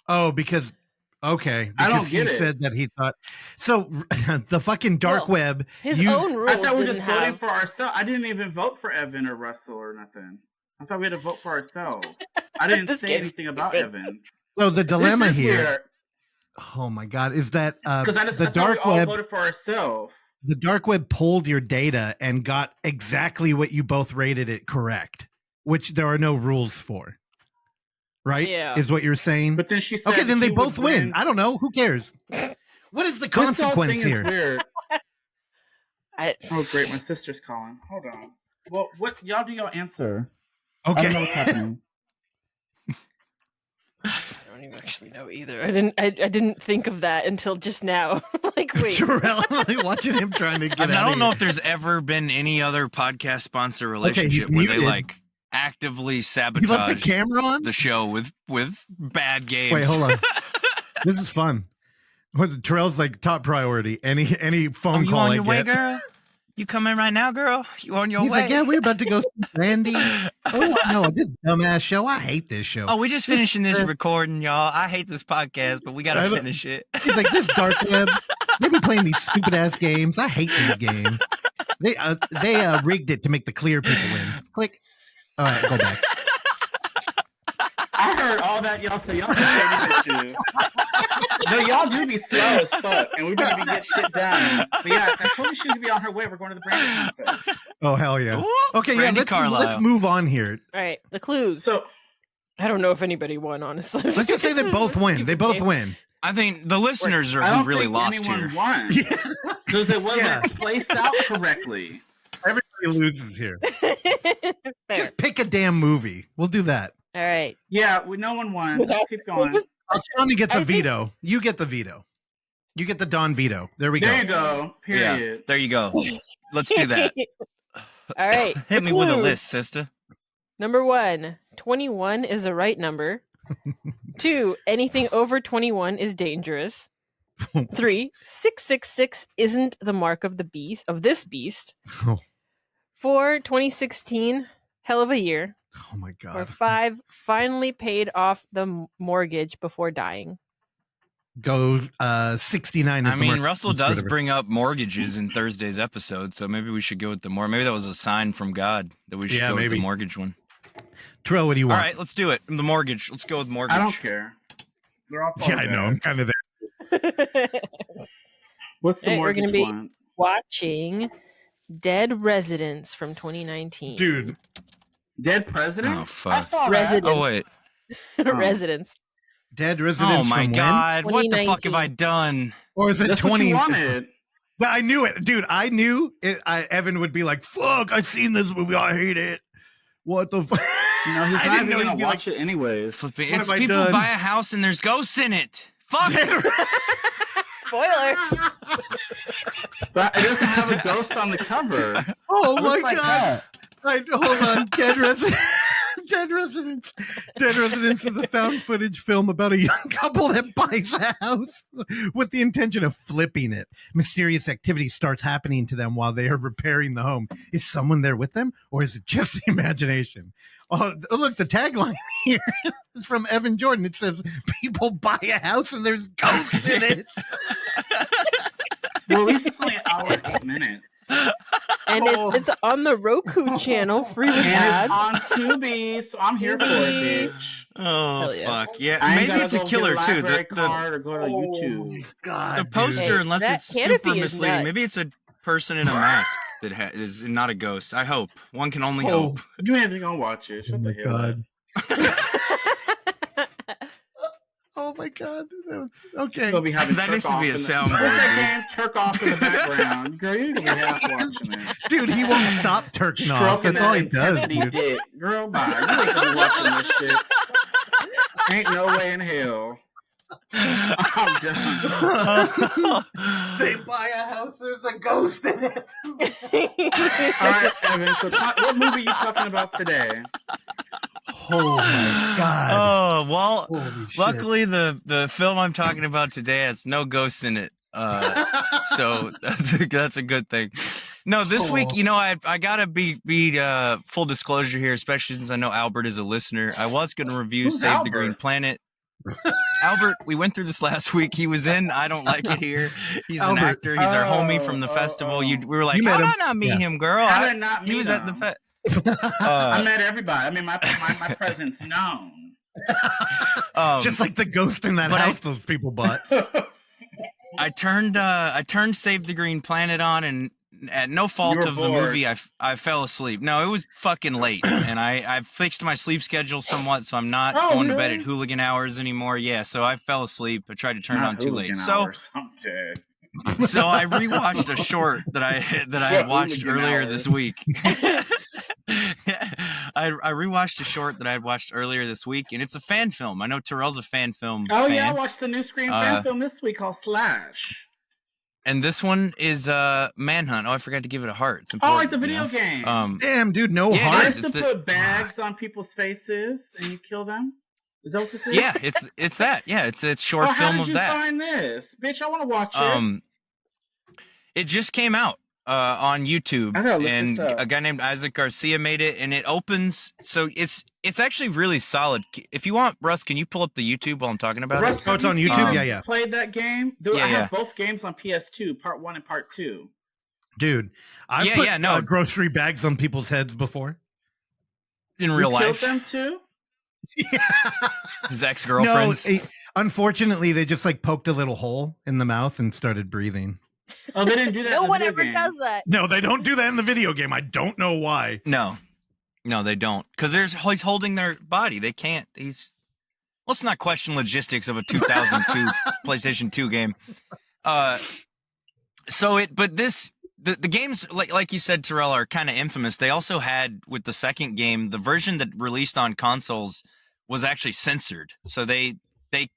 Oh, because okay, I don't because get he it. said that he thought so. The fucking dark Well, web. His used- own rules I thought we were didn't just voting have. for ourselves. I didn't even vote for Evan or Russell or nothing. I thought we had to vote for ourselves. I didn't This say game's anything about stupid. Evans. So the dilemma This is here. weird. Oh my God, is that Because I the thought dark we all web? voted for ourselves. The dark web pulled your data and got exactly what you both rated it correct, which there are no rules for. Right? Yeah. Is what you're saying? But then she said, Okay, then he they would both win. I don't know. Who cares? What is the This whole consequence thing here? is weird. I, Oh, great. My sister's calling. Hold on. Well, what y'all do? Y'all answer. I don't know what's Okay. happening. I don't even actually know either. I didn't think of that until just now. Like, wait. Terrell, like watching him trying to get out I don't of know here. if there's ever been any other podcast sponsor he's relationship where they muted. like actively You left sabotage the camera on? the show with bad games. Wait, hold on. This is fun. Terrell's like top priority. Any phone Oh, you call on I your way, get. girl? You coming right now, girl? You on your He's way? like, yeah, we're about to go see Randy. Oh, no, this dumbass show. I hate this show. Oh, we just finishing this recording, y'all. I hate this podcast, but we I gotta don't- finish it. He's like, this dark web. They be playing these stupid ass games. I hate these games. They rigged it to make the clear people win. Click. All right, go back. I heard all that y'all say. Y'all some shady bitches. No, y'all do be slow as fuck, and we better be get shit done. But yeah, I told you she would be on her way. We're going to the Brandon concert. Oh hell yeah. Ooh, Okay, Brandy yeah. Carlisle. Let's move on here. All right, the clues. So I don't know if anybody won, honestly. Let's just say they both win. They both win. I think the listeners are I who don't really think lost anyone here. won because it wasn't placed out correctly. Everybody loses here. Fair. Just pick a damn movie. We'll do that. All right. Yeah, no one won. Let's keep going. Johnny gets a I think- veto. You get the veto. You get the Don veto. There we go. There you go. Yeah, Period. there you go. Let's do that. All right. Hit the me with a clues. list, sister. Number 1, 21 is the right number. 2, anything over 21 is dangerous. 3, 666 isn't the mark of the beast of this beast. Oh. 4, 2016, hell of a year. Oh my Or god. 5, finally paid off the mortgage before dying. Go 69 is I the mean, mark. Russell Let's get does rid of it. bring up mortgages in Thursday's episode, so maybe we should go with the more. Maybe that was a sign from God that we should Yeah, go with maybe. the mortgage one. Terrell, what do you All want? right, let's do it. The mortgage. Let's go with mortgage. I don't care. They're all Yeah, I know. I'm kind of there. What's the Hey, we're gonna mortgage be- one? Watching Dead Residents from 2019. Dude, Dead president? Oh, fuck. I saw Resident. that. Oh wait. Residents. Dead Residents Oh my from God! What the fuck have 2019. I done? when? Or is it That's 20? what you wanted. But I knew it. Dude, I knew it. Evan would be like, fuck, I've seen this movie. I hate it. What the fuck? You know, he's I not didn't even know going he'd to be watch it anyways. Flipping. What It's have I people done? buy a house and there's ghosts in it. Fuck. Spoiler. But it doesn't have a ghost on the cover. Oh It my looks like god. that. Hold on. Dead Residents. Dead Residents. Dead Residents is a found footage film about a young couple that buys a house with the intention of flipping it. Mysterious activity starts happening to them while they are repairing the home. Is someone there with them, or is it just the imagination? Oh, look, the tagline here is from Evan Jordan. It says, people buy a house and there's ghosts in it. Well, at least it's only an hour and 8 minutes. And it's on the Roku channel, free with And ads. it's on Tubi, so I'm here for it, bitch. Oh Hell yeah. fuck yeah! I ain't Maybe gotta it's a go get killer too. library The card or go to YouTube. God, the dude. poster, Hey, unless that it's canopy super is misleading. nuts. Maybe it's a person in a mask that is not a ghost. I hope. One can only Oh. hope. You ain't even gonna watch it. Oh Shut my the hell up. god. Oh my god. Okay. You'll be having That Turk needs to off be a in the- soundboard, What's that game? Turk off in the background. Girl, you're gonna be half watching it. Dude, he won't stop turking off. Stroking That's all that he does, intensity dude. dick. Girl, bye. You ain't gonna be watching this shit. Ain't no way in hell. I'm done. They buy a house, there's a ghost in it. All right, Evan. So, what movie are you talking about today? Oh my god. Oh well. Holy shit. Luckily, the film I'm talking about today has no ghosts in it. So that's a good thing. No, this week, you know, I gotta be full disclosure here, especially since I know Albert is a listener. I was gonna review Who's Save the Albert? Green Planet. Albert, we went through this last week. He was in I Don't Like It Here. He's an Albert. actor. He's our homie from the festival. We were like, You met how did him. I not meet Yeah. him, girl? How did I not He meet was at the him? fest. I met everybody. I mean, my presence known. Just like the ghost in that but house those people bought. I turned Save the Green Planet on, and at no fault You were of the bored. movie, I fell asleep. No, it was fucking late, and I fixed my sleep schedule somewhat, so I'm not Oh, going to bed really? at hooligan hours anymore. Yeah, so I fell asleep. I tried to turn it Not on too late. hooligan So hours. I'm dead. so I rewatched a short that I had watched Hooligan earlier hours. this week. I rewatched a short that I had watched earlier this week, and it's a fan film. I know Terrell's a fan film. Oh fan. yeah, I watched the new Scream fan film this week called Slash. And this one is Manhunt. Oh, I forgot to give it a heart. It's Oh, important, like the video game. Damn, dude, no Yeah, heart. I used to put bags on people's faces and you kill them. Is that what this is? Yeah, it's that. Yeah, it's short film of that. How did you find this, bitch? I want to watch it. It just came out on YouTube, I gotta look and this up. a guy named Isaac Garcia made it, and it opens. So it's actually really solid. If you want, Russ, can you pull up the YouTube while I'm talking about Russ, it? Oh, it's on YouTube? Yeah. Played that game? Dude, Yeah, I have both games on PS2, part 1 and part 2. Dude, I've put grocery bags on people's heads before. In real life. Killed them too? Yeah. His ex-girlfriends? No, unfortunately, they just like poked a little hole in the mouth and started breathing. Oh, they didn't do that. No in the one video ever game. does that. No, they don't do that in the video game. I don't know why. No, they don't. Because he's holding their body. They can't. Let's not question logistics of a 2002 PlayStation 2 game. The games, like you said, Terrell, are kind of infamous. They also had, with the second game, the version that released on consoles was actually censored. So they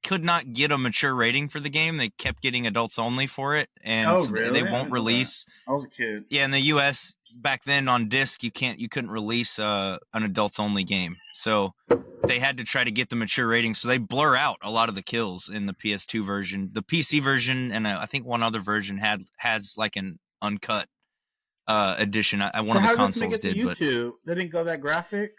could not get a mature rating for the game. They kept getting adults only for it, and they won't release. I was a kid. Yeah, in the U.S. back then on disc, you couldn't release an adults only game. So they had to try to get the mature rating. So they blur out a lot of the kills in the PS2 version. The PC version, and I think one other version has like an uncut edition. One of the consoles did. YouTube? They didn't go that graphic.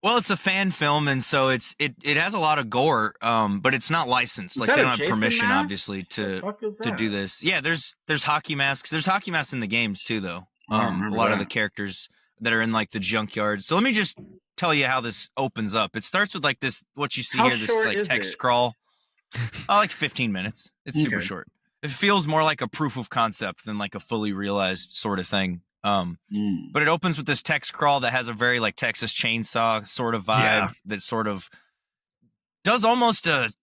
Well, it's a fan film, and so it has a lot of gore, but it's not licensed. Like they don't have permission, obviously, to do this. Yeah, there's hockey masks. There's hockey masks in the games too, though. A lot of the characters that are in like the junkyard. So let me just tell you how this opens up. It starts with like this. What you see here, this like text crawl. Like 15 minutes. It's super short. It feels more like a proof of concept than like a fully realized sort of thing. But it opens with this text crawl that has a very like Texas Chainsaw sort of vibe that sort of does almost a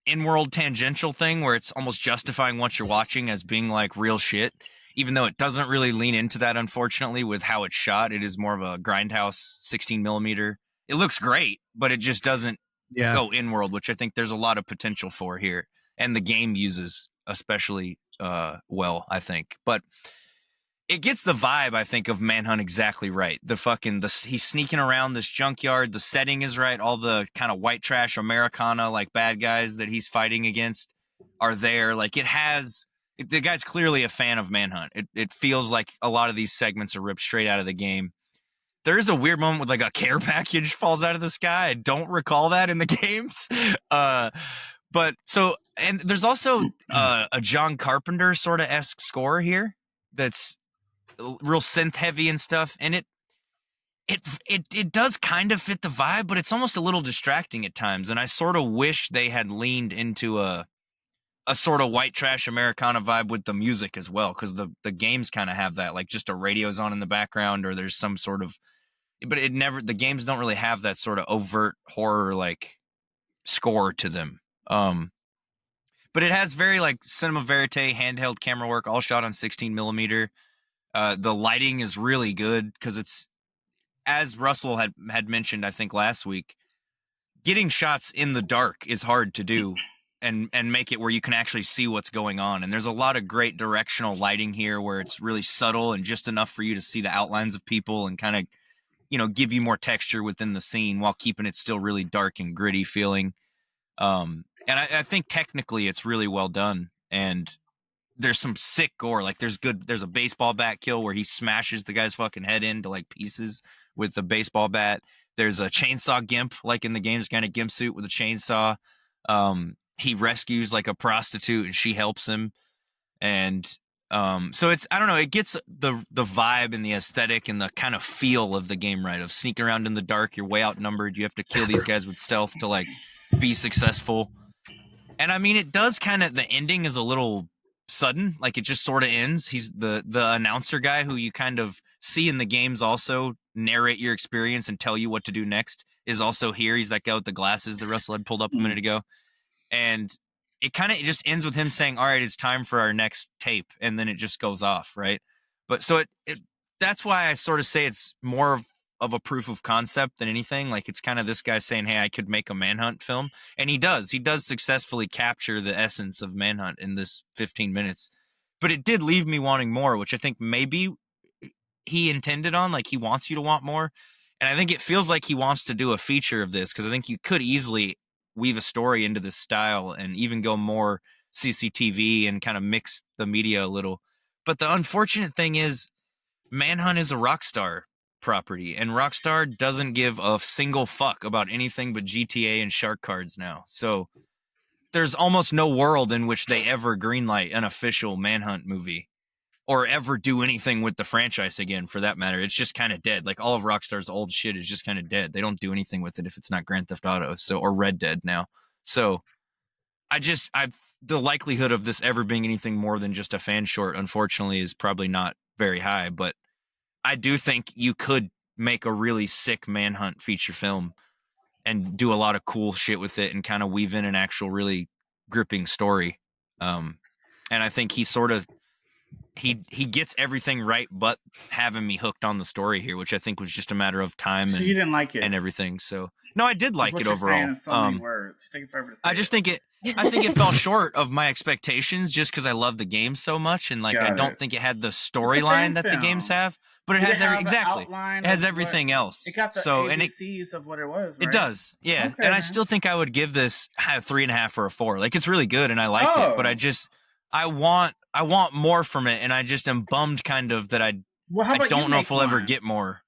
in-world tangential thing where it's almost justifying what you're watching as being like real shit, even though it doesn't really lean into that, unfortunately, with how it's shot. It is more of a grindhouse 16 millimeter. It looks great, but it just doesn't go in-world, which I think there's a lot of potential for here. And the game uses especially well, I think. But it gets the vibe, I think, of Manhunt exactly right. He's sneaking around this junkyard. The setting is right. All the kind of white trash Americana, like bad guys that he's fighting against are there. Like the guy's clearly a fan of Manhunt. It feels like a lot of these segments are ripped straight out of the game. There is a weird moment with like a care package falls out of the sky. I don't recall that in the games. And there's also a John Carpenter sort of esque score here that's real synth heavy and stuff, and it does kind of fit the vibe, but it's almost a little distracting at times. And I sort of wish they had leaned into a sort of white trash Americana vibe with the music as well, because the games kind of have that, like just a radio's on in the background, or there's some sort of, but the games don't really have that sort of overt horror like score to them. But it has very like cinema verite handheld camera work, all shot on 16 millimeter. The lighting is really good because it's, as Russell had mentioned, I think last week, getting shots in the dark is hard to do and make it where you can actually see what's going on. And there's a lot of great directional lighting here where it's really subtle and just enough for you to see the outlines of people and kind of, give you more texture within the scene while keeping it still really dark and gritty feeling. And I think technically it's really well done. And there's some sick gore. Like there's a baseball bat kill where he smashes the guy's fucking head into like pieces with the baseball bat. There's a chainsaw gimp, like in the game's kind of gimp suit with a chainsaw. He rescues like a prostitute and she helps him. And so it's, I don't know, it gets the vibe and the aesthetic and the kind of feel of the game, right? Of sneaking around in the dark, you're way outnumbered. You have to kill these guys with stealth to like be successful. And I mean, it does kind of, the ending is a little sudden, like it just sort of ends. He's the announcer guy who you kind of see in the games also narrate your experience and tell you what to do next is also here. He's that guy with the glasses that Russell had pulled up a minute ago. And it kind of just ends with him saying, all right, it's time for our next tape. And then it just goes off, right? But so it that's why I sort of say it's more of of a proof of concept than anything. Like, it's kind of this guy saying, hey, I could make a Manhunt film. And he does successfully capture the essence of Manhunt in this 15 minutes. But it did leave me wanting more, which I think maybe he intended on. Like, he wants you to want more. And I think it feels like he wants to do a feature of this, because I think you could easily weave a story into this style and even go more CCTV and kind of mix the media a little. But the unfortunate thing is, Manhunt is a Rockstar property, and Rockstar doesn't give a single fuck about anything but GTA and shark cards now. So there's almost no world in which they ever greenlight an official Manhunt movie or ever do anything with the franchise again, for that matter. It's just kind of dead. Like, all of Rockstar's old shit is just kind of dead. They don't do anything with it if it's not Grand Theft Auto, or Red Dead now. So the likelihood of this ever being anything more than just a fan short, unfortunately, is probably not very high. But I do think you could make a really sick Manhunt feature film and do a lot of cool shit with it and kind of weave in an actual really gripping story. And I think he gets everything right, but having me hooked on the story here, which I think was just a matter of time. So you didn't like it and everything. So no, I did like it overall. In so many words. You take it forever to say I think it fell short of my expectations just because I love the game so much, and like I don't think it had the storyline that the games have. But it has it has everything else. It got the ABCs of what it was, right? It does, yeah. Okay, and I still think I would give this a 3.5 or a 4. Like, it's really good, and I liked it. But I want more from it, and I just am bummed kind of that I don't know if we'll ever get more.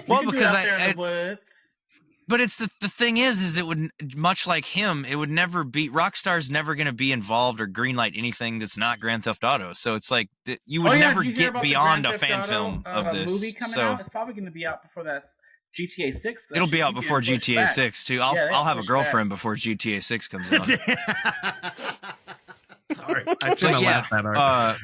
Well, because but it's the thing is it would, much like him, it would never be, Rockstar's never going to be involved or greenlight anything that's not Grand Theft Auto. So it's like you would never get beyond a fan film of this. Movie coming out? It's probably going to be out before that GTA 6. It'll be out before GTA 6 too. I'll have a girlfriend before GTA 6 comes out. Sorry, I shouldn't have laughed that hard.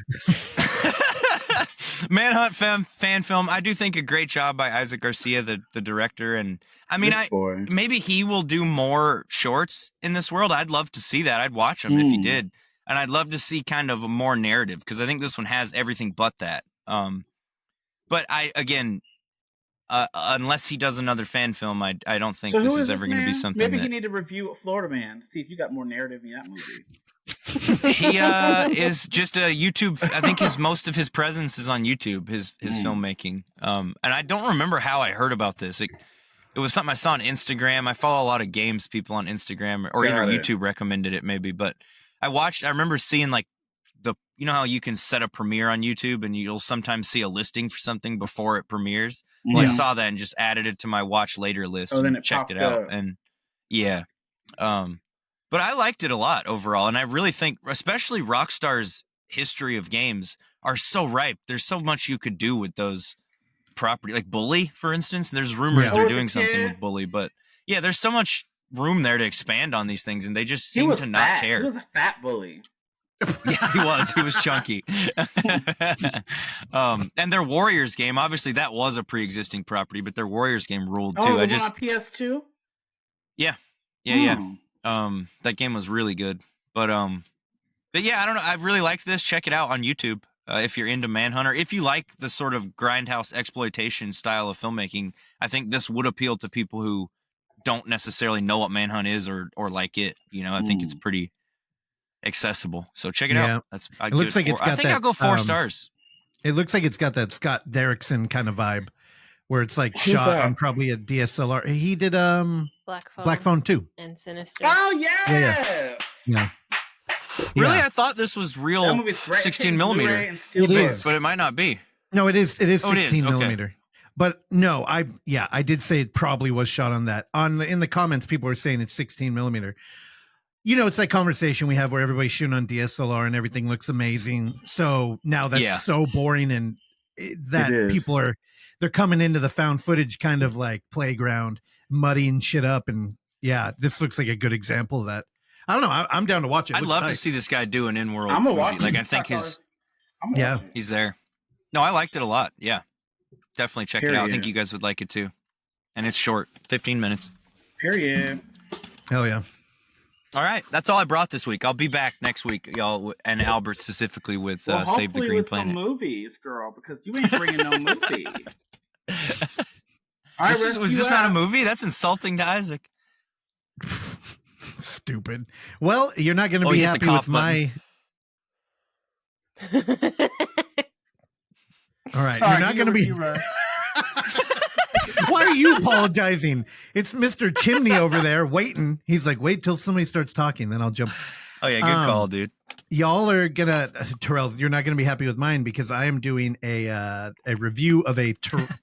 Manhunt fan film. I do think a great job by Isaac Garcia, the director, and I mean, maybe he will do more shorts in this world. I'd love to see that. I'd watch him if he did, and I'd love to see kind of a more narrative, because I think this one has everything but that. But unless he does another fan film, I don't think this is ever going to be something. Maybe you need to review Florida Man to see if you got more narrative in that movie. He is just a YouTube. I think most of his presence is on YouTube, his filmmaking. And I don't remember how I heard about this. It was something I saw on Instagram. I follow a lot of games people on Instagram, or either YouTube recommended it maybe. But I remember seeing like you know how you can set a premiere on YouTube and you'll sometimes see a listing for something before it premieres. Well, I saw that and just added it to my watch later list and checked it out. And yeah. But I liked it a lot overall, and I really think, especially Rockstar's history of games are so ripe. There's so much you could do with those property, like Bully, for instance. There's rumors they're doing something with Bully, but yeah, there's so much room there to expand on these things, and they just seem to not care. He was a fat bully. Yeah, he was. He was chunky. And their Warriors game, obviously, that was a pre-existing property, but their Warriors game ruled too. On PS2. Yeah. That game was really good, but yeah, I don't know. I really liked this. Check it out on YouTube if you're into Manhunter. If you like the sort of grindhouse exploitation style of filmmaking, I think this would appeal to people who don't necessarily know what Manhunt is or like it. You know, I think it's pretty accessible. So check it out. It looks like it's got I think I'll go 4 stars. It looks like it's got that Scott Derrickson kind of vibe, where it's like shot on probably a DSLR. He did Black Phone 2 and Sinister. Oh yes. Yeah. Really, I thought this was real 16 millimeter. It is, but it might not be. No, it is. It is 16 millimeter. Okay. But no, I did say it probably was shot on that. In the comments, people were saying it's 16 millimeter. You know, it's that conversation we have where everybody's shooting on DSLR and everything looks amazing. So now that's so boring, and people they're coming into the found footage kind of like playground, muddying shit up, and this looks like a good example of that. I don't know. I'm down to watch it. I'd love to see this guy do an in-world movie. Like, I think he's there. No, I liked it a lot. Yeah, definitely check it out. I think you guys would like it too. And it's short, 15 minutes. Period. Hell yeah. All right, that's all I brought this week. I'll be back next week, y'all, and Albert specifically with Save the Green with Planet. Some movies, girl, because you ain't bringing no movie. Was this not a movie? That's insulting to Isaac. Stupid. Well, you're not going to be you hit happy the with cough my. All right, Sorry, you're not going to be. Russ. Why are you apologizing? It's Mr. Chimney over there waiting. He's like, wait till somebody starts talking, then I'll jump. Oh yeah, good call, dude. Y'all are gonna, Terrell, you're not gonna be happy with mine because I am doing a review of a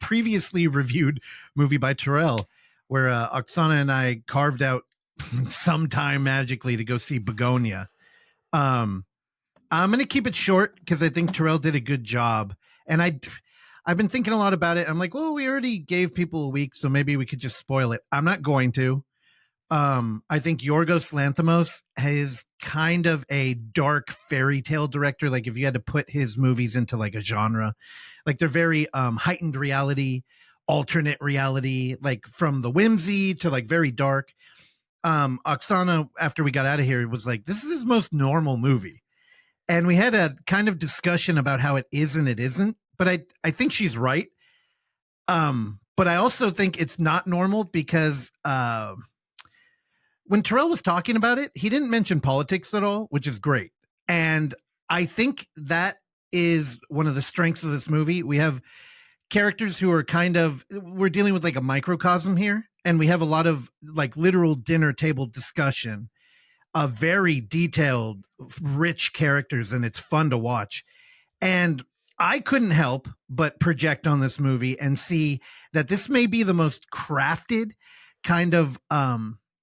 previously reviewed movie by Terrell, where Oksana and I carved out some time magically to go see Bugonia. I'm gonna keep it short because I think Terrell did a good job, and I've been thinking a lot about it. I'm like, well, we already gave people a week, so maybe we could just spoil it. I'm not going to. I think Yorgos Lanthimos is kind of a dark fairy tale director. Like if you had to put his movies into like a genre, like they're very heightened reality, alternate reality, like from the whimsy to like very dark. Oksana, after we got out of here, was like, this is his most normal movie. And we had a kind of discussion about how it is and it isn't, but I think she's right. But I also think it's not normal because when Terrell was talking about it, he didn't mention politics at all, which is great. And I think that is one of the strengths of this movie. We have characters who are we're dealing with like a microcosm here. And we have a lot of like literal dinner table discussion of very detailed, rich characters. And it's fun to watch. And I couldn't help but project on this movie and see that this may be the most crafted kind of,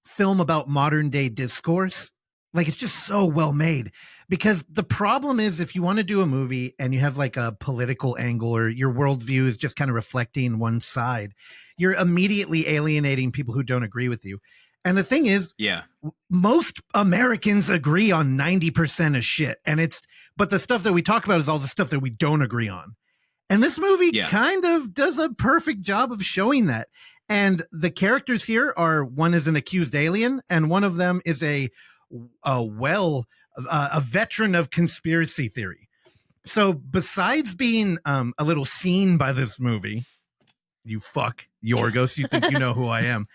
film about modern day discourse. Like it's just so well made, because the problem is if you want to do a movie and you have like a political angle or your worldview is just kind of reflecting one side, you're immediately alienating people who don't agree with you. And the thing is, most Americans agree on 90% of shit. But the stuff that we talk about is all the stuff that we don't agree on. And this movie kind of does a perfect job of showing that. And the characters here are, one is an accused alien, and one of them is a veteran of conspiracy theory. So besides being a little seen by this movie, you fuck Yorgos, you think you know who I am.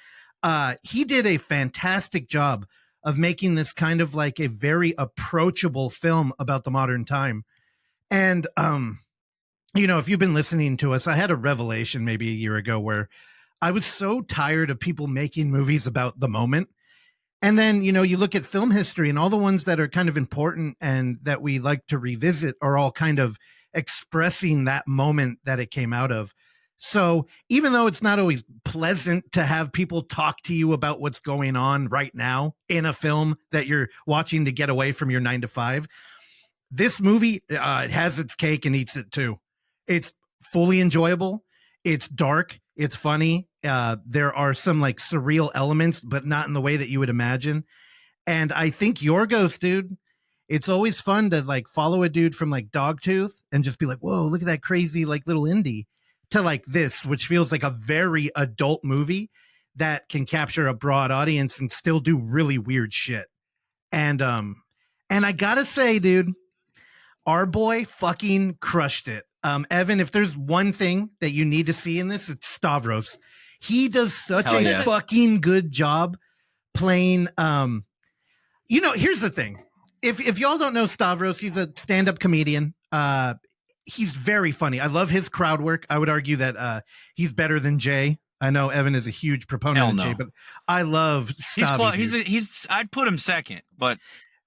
He did a fantastic job of making this kind of like a very approachable film about the modern time. And, if you've been listening to us, I had a revelation maybe a year ago where I was so tired of people making movies about the moment. And then, you look at film history and all the ones that are kind of important and that we like to revisit are all kind of expressing that moment that it came out of. So even though it's not always pleasant to have people talk to you about what's going on right now in a film that you're watching to get away from your 9 to 5, this movie, it has its cake and eats it too. It's fully enjoyable. It's dark. It's funny. There are some like surreal elements, but not in the way that you would imagine. And I think Yorgos, dude, it's always fun to like follow a dude from like Dogtooth and just be like, whoa, look at that crazy like little indie, to like this, which feels like a very adult movie that can capture a broad audience and still do really weird shit. And I gotta say, dude, our boy fucking crushed it. Evan, if there's one thing that you need to see in this, it's Stavros. He does such a fucking good job playing. Here's the thing. If y'all don't know Stavros, he's a stand-up comedian. He's very funny. I love his crowd work. I would argue that he's better than Jay. I know Evan is a huge proponent of Jay, but I love Stavros. He's I'd put him second, but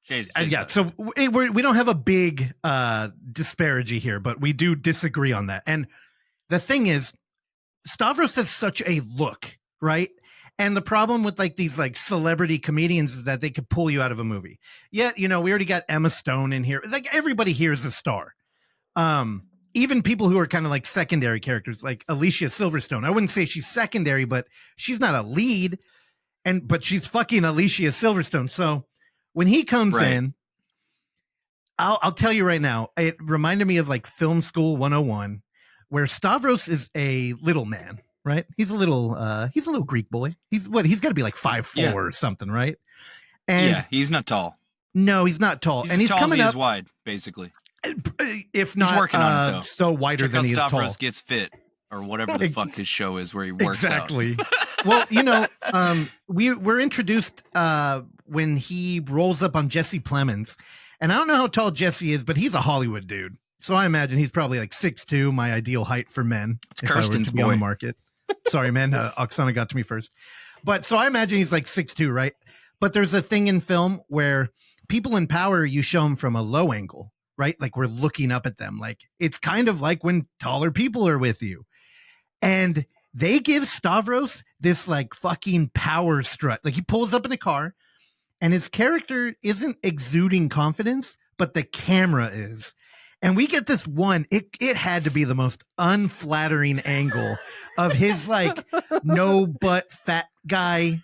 Jay's so we don't have a big disparity here, but we do disagree on that. And the thing is, Stavros has such a look, right? And the problem with like these like celebrity comedians is that they could pull you out of a movie. Yet, we already got Emma Stone in here. Like everybody here is a star. Even people who are kind of like secondary characters, like Alicia Silverstone. I wouldn't say she's secondary, but she's not a lead. But she's fucking Alicia Silverstone. So when he comes in, I'll tell you right now, it reminded me of like Film School 101, where Stavros is a little man, right? He's a little Greek boy. He's got to be like 5'4" or something, right? And he's not tall. No, he's not tall. He's tall coming up wide, basically. If not, he's working on it, though. So wider than he is tall. Stavros gets fit or whatever the fuck this show is where he works exactly. Well, we're introduced when he rolls up on Jesse Plemons, and I don't know how tall Jesse is, but he's a Hollywood dude. So I imagine he's probably like 6'2", my ideal height for men. It's Kirsten's on boy. the market. Sorry, man. Oksana got to me first. But so I imagine he's like 6'2", right? But there's a thing in film where people in power, you show them from a low angle, right? Like we're looking up at them. Like it's kind of like when taller people are with you. And they give Stavros this like fucking power strut. Like he pulls up in a car and his character isn't exuding confidence, but the camera is. And we get this one, it had to be the most unflattering angle of his like no butt fat guy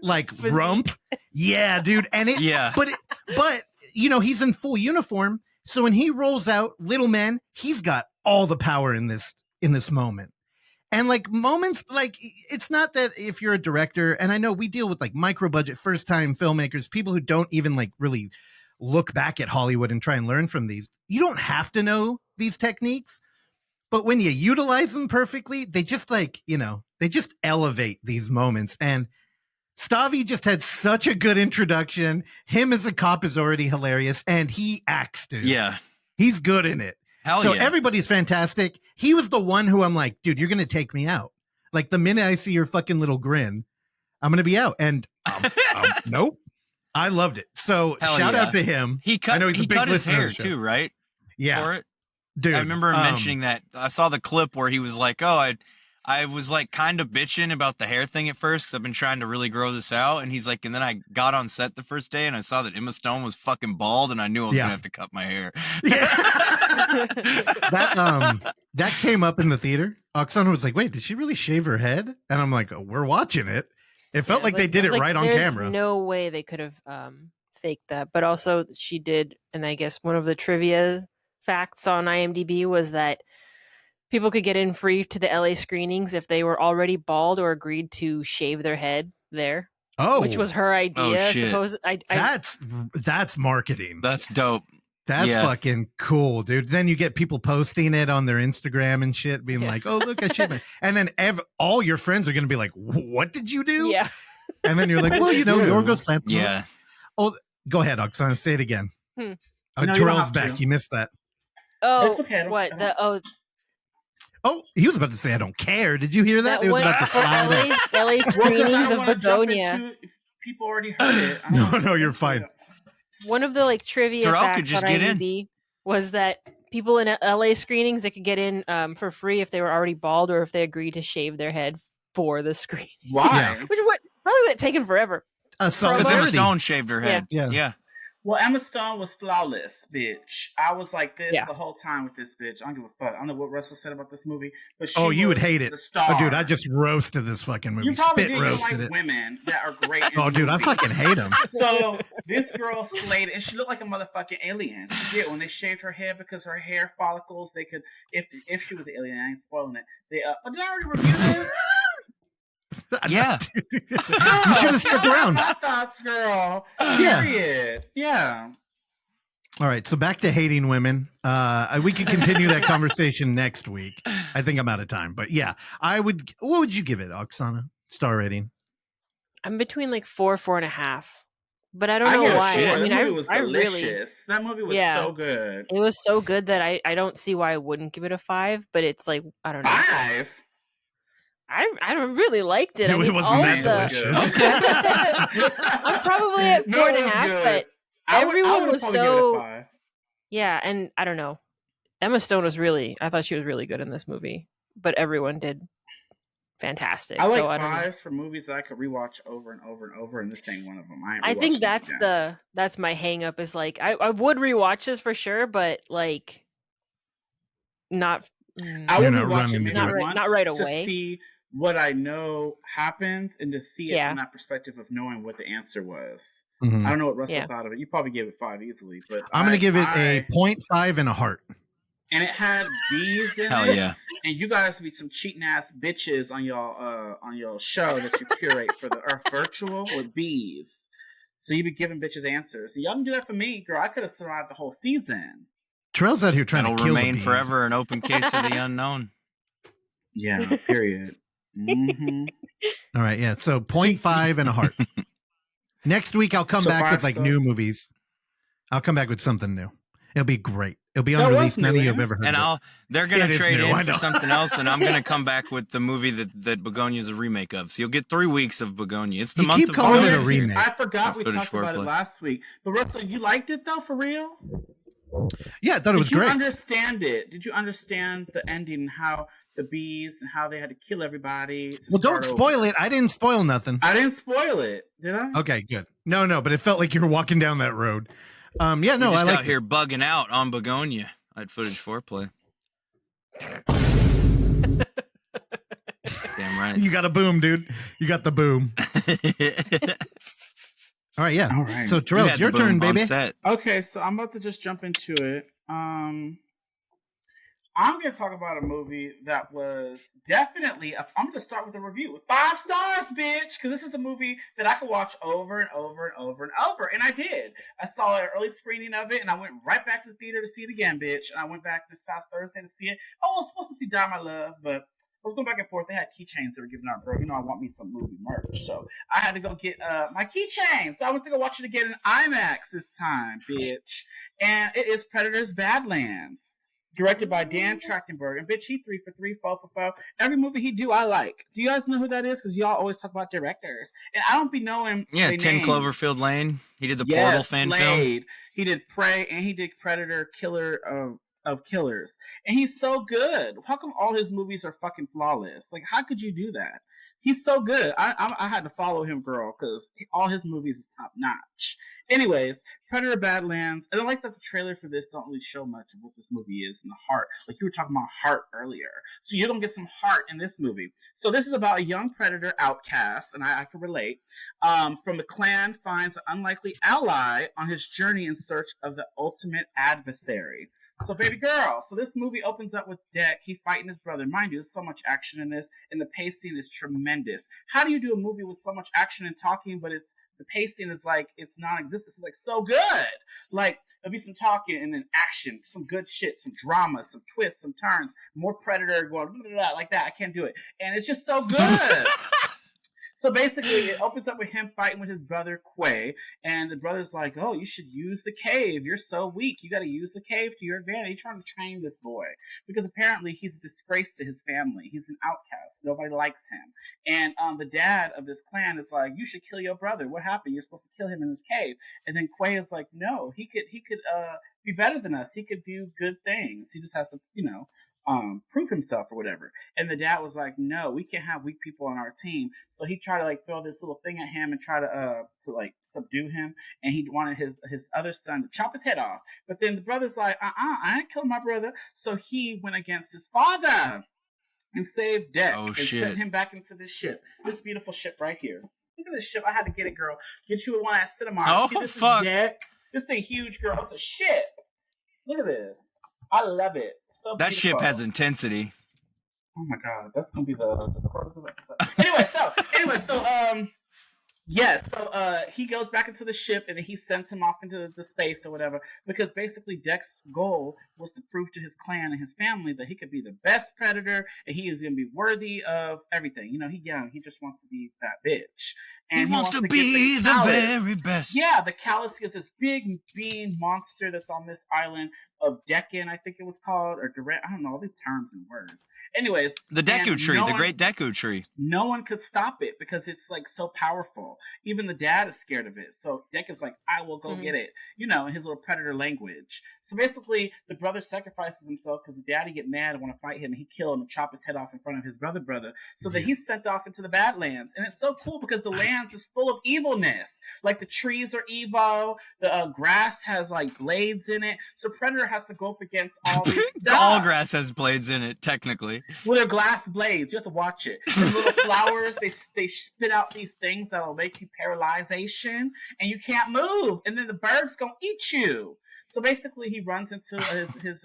like rump. Yeah, dude. And but he's in full uniform. So when he rolls out Little Man, he's got all the power in this moment. And like moments, like it's not that if you're a director, and I know we deal with like micro budget, first time filmmakers, people who don't even like really look back at Hollywood and try and learn from these. You don't have to know these techniques, but when you utilize them perfectly, they just like, they just elevate these moments. And Stavi just had such a good introduction. Him as a cop is already hilarious, and he acts, dude. Yeah. He's good in it. So everybody's fantastic. He was the one who I'm like, dude, you're going to take me out. Like the minute I see your fucking little grin, I'm going to be out. And nope. I loved it. So shout out to him. He cut his hair too, right? Yeah. For it? Dude. I remember him mentioning that. I saw the clip where he was like, oh, I was like kind of bitching about the hair thing at first because I've been trying to really grow this out. And he's like, and then I got on set the first day and I saw that Emma Stone was fucking bald and I knew I was going to have to cut my hair. Yeah. That came up in the theater. Oksana was like, wait, did she really shave her head? And I'm like, oh, we're watching it. It felt like they did it right on camera. There's no way they could have faked that. But also she did, and I guess one of the trivia facts on IMDb was that people could get in free to the LA screenings if they were already bald or agreed to shave their head there. Oh, which was her idea. Oh, shit. That's marketing. That's dope. That's fucking cool, dude. Then you get people posting it on their Instagram and shit, being like, "Oh, look, I shaved my," and then all your friends are gonna be like, "What did you do?" Yeah. And then you're like, "Well, Yorgos Lanthimos." Yeah. Oh, go ahead, Oksana. Say it again. No, Terrell's back. You missed that. Oh, it's okay. Oh, he was about to say, "I don't care." Did you hear that? It was about to slide LA screenings of Bugonia. People already heard it. No, you're fine. One of the like trivia Terrell facts could just on get IMDb was that people in LA screenings, they could get in for free if they were already bald or if they agreed to shave their head for the screening. Why? Which probably would have taken forever. Because Emma Stone shaved her head. Yeah. Well, Emma Stone was flawless, bitch. I was like this the whole time with this bitch. I don't give a fuck. I don't know what Russell said about this movie, but you would hate it. The star. Oh, dude, I just roasted this fucking movie. You probably Spit did. roasted You like it. women that are great. Oh, dude, I fucking hate them. So this girl slayed it, and she looked like a motherfucking alien. She did when they shaved her head because her hair follicles. They could, if she was an alien, I ain't spoiling it. They did I already review this? Yeah. You should have stuck around. My thoughts, girl. Yeah. Period. Yeah. All right, so back to hating women. We could continue that conversation next week. I think I'm out of time, but yeah, what would you give it, Oksana? Star rating? I'm between like 4.5, but I don't know why. Sure. I mean, that movie was delicious. That movie was so good. It was so good that I don't see why I wouldn't give it a 5. But it's like I don't know. 5. I really liked it. It wasn't that delicious. I'm probably at 4.5, but everyone was so. Yeah, and I don't know. Emma Stone was I thought she was really good in this movie, but everyone did fantastic. I like so 5s for movies that I could rewatch over and over and over, and this ain't one of them. I think that's my hang up is like I would rewatch this for sure, but like not. I would rewatch it maybe not right away to see what I know happens and to see it from that perspective of knowing what the answer was. Mm-hmm. I don't know what Russell thought of it. You probably gave it 5 easily, but I'm going to give it a 0.5 and a heart. And it had bees in Hell it. Yeah. And you guys be some cheating ass bitches on your show that you curate for the Earth Virtual with bees. So you be giving bitches answers. And y'all can do that for me, girl. I could have survived the whole season. Terrell's out here trying to kill remain the bees. forever an open case of the unknown. Yeah, period. Mm-hmm. All right, yeah. So 0.5 and a heart. Next week I'll come So back 5 with like new stars. movies. I'll come back with something new. It'll be great. It'll be That unreleased. was None new, of you ain't have it? ever heard And of it. they're gonna It is trade new, I in know. for something else, and I'm gonna come back with the movie that Bugonia is a remake of. So you'll get 3 weeks of Bugonia. It's the You month keep of calling it Bugonia. a remake. I forgot we Footage talked about it Foreplay. last week. But Russell, you liked it though, for real? Yeah, I thought it was Did you great. understand it? Did you understand the ending and how the bees and how they had to kill everybody to Well, start don't spoil over? it. I didn't spoil nothing. I didn't spoil it, did I? Okay, good. No, but it felt like you were walking down that road. Yeah, We're no, I just like out here bugging out on Bugonia at Footage Foreplay. Damn right. You got a boom, dude. You got the boom. All right, yeah. All right. So Terrell, it's your turn, baby. Set. Okay, so I'm about to just jump into it. I'm going to talk about a movie that was definitely, I'm going to start with a review with 5 stars, bitch, because this is a movie that I could watch over and over and over and over, and I did. I saw an early screening of it, and I went right back to the theater to see it again, bitch, and I went back this past Thursday to see it. I was supposed to see Die My Love, but I was going back and forth. They had keychains they were giving out, bro. You know, I want me some movie merch, so I had to go get my keychain. So I went to go watch it again in IMAX this time, bitch, and it is Predator's Badlands. Directed by Dan Trachtenberg. And bitch, he 3 for 3, 4 for 4. Every movie he do, I like. Do you guys know who that is? Because y'all always talk about directors. And I don't be knowing. Yeah, 10 names. Cloverfield Lane. He did the Portal fan Slade. film. He did Prey, and he did Predator, Killer of Killers. And he's so good. How come all his movies are fucking flawless? Like, how could you do that? He's so good. I had to follow him, girl, because all his movies is top notch. Anyways, Predator Badlands. And I like that the trailer for this don't really show much of what this movie is in the heart. Like you were talking about heart earlier. So you're going to get some heart in this movie. So this is about a young predator outcast, and I can relate, from the clan finds an unlikely ally on his journey in search of the ultimate adversary. So, baby girl, so this movie opens up with Deck. He fighting his brother. Mind you, there's so much action in this, and the pacing is tremendous. How do you do a movie with so much action and talking, but the pacing is like it's non-existent? It's like so good. Like there'll be some talking and then action, some good shit, some drama, some twists, some turns, more Predator going blah, blah, blah, like that. I can't do it, and it's just so good. So basically, it opens up with him fighting with his brother, Quay, and the brother's like, oh, you should use the cave. You're so weak. You got to use the cave to your advantage. You're trying to train this boy. Because apparently he's a disgrace to his family. He's an outcast. Nobody likes him. And the dad of this clan is like, you should kill your brother. What happened? You're supposed to kill him in this cave. And then Quay is like, no, he could be better than us. He could do good things. He just has to, prove himself or whatever. And the dad was like, no, we can't have weak people on our team. So he tried to like throw this little thing at him and try to like subdue him. And he wanted his other son to chop his head off. But then the brother's like, I ain't killing my brother. So he went against his father and saved Deck and sent him back into this ship. This beautiful ship right here. Look at this ship. I had to get it, girl. Get you one at Cinema. Oh, see, this fuck. is Deck. This thing huge, girl. It's a ship. Look at this. I love it. So that beautiful. ship has intensity. Oh my god, that's gonna be the part of the episode. Anyway, so he goes back into the ship and then he sends him off into the space or whatever, because basically Deck's goal was to prove to his clan and his family that he could be the best predator and he is going to be worthy of everything. You know, he's young. He just wants to be that bitch. And he wants to be the very best. Yeah, the Callus is this big being monster that's on this island of Deccan, I think it was called, or direct. I don't know, all these terms and words. Anyways, the Deku tree, the great Deku tree. No one could stop it because it's like so powerful. Even the dad is scared of it. So Deck is like, I will go get it, in his little predator language. So basically, the brother sacrifices himself because the daddy get mad and want to fight him, and he kill him and chop his head off in front of his brother. So that he's sent off into the Badlands, and it's so cool because the lands is full of evilness. Like the trees are evil, the grass has like blades in it. So Predator has to go up against all these stuff. All grass has blades in it, technically. Well, they're glass blades. You have to watch it. The little flowers, they spit out these things that'll make you paralyzation, and you can't move. And then the birds gonna eat you. So basically, he runs into his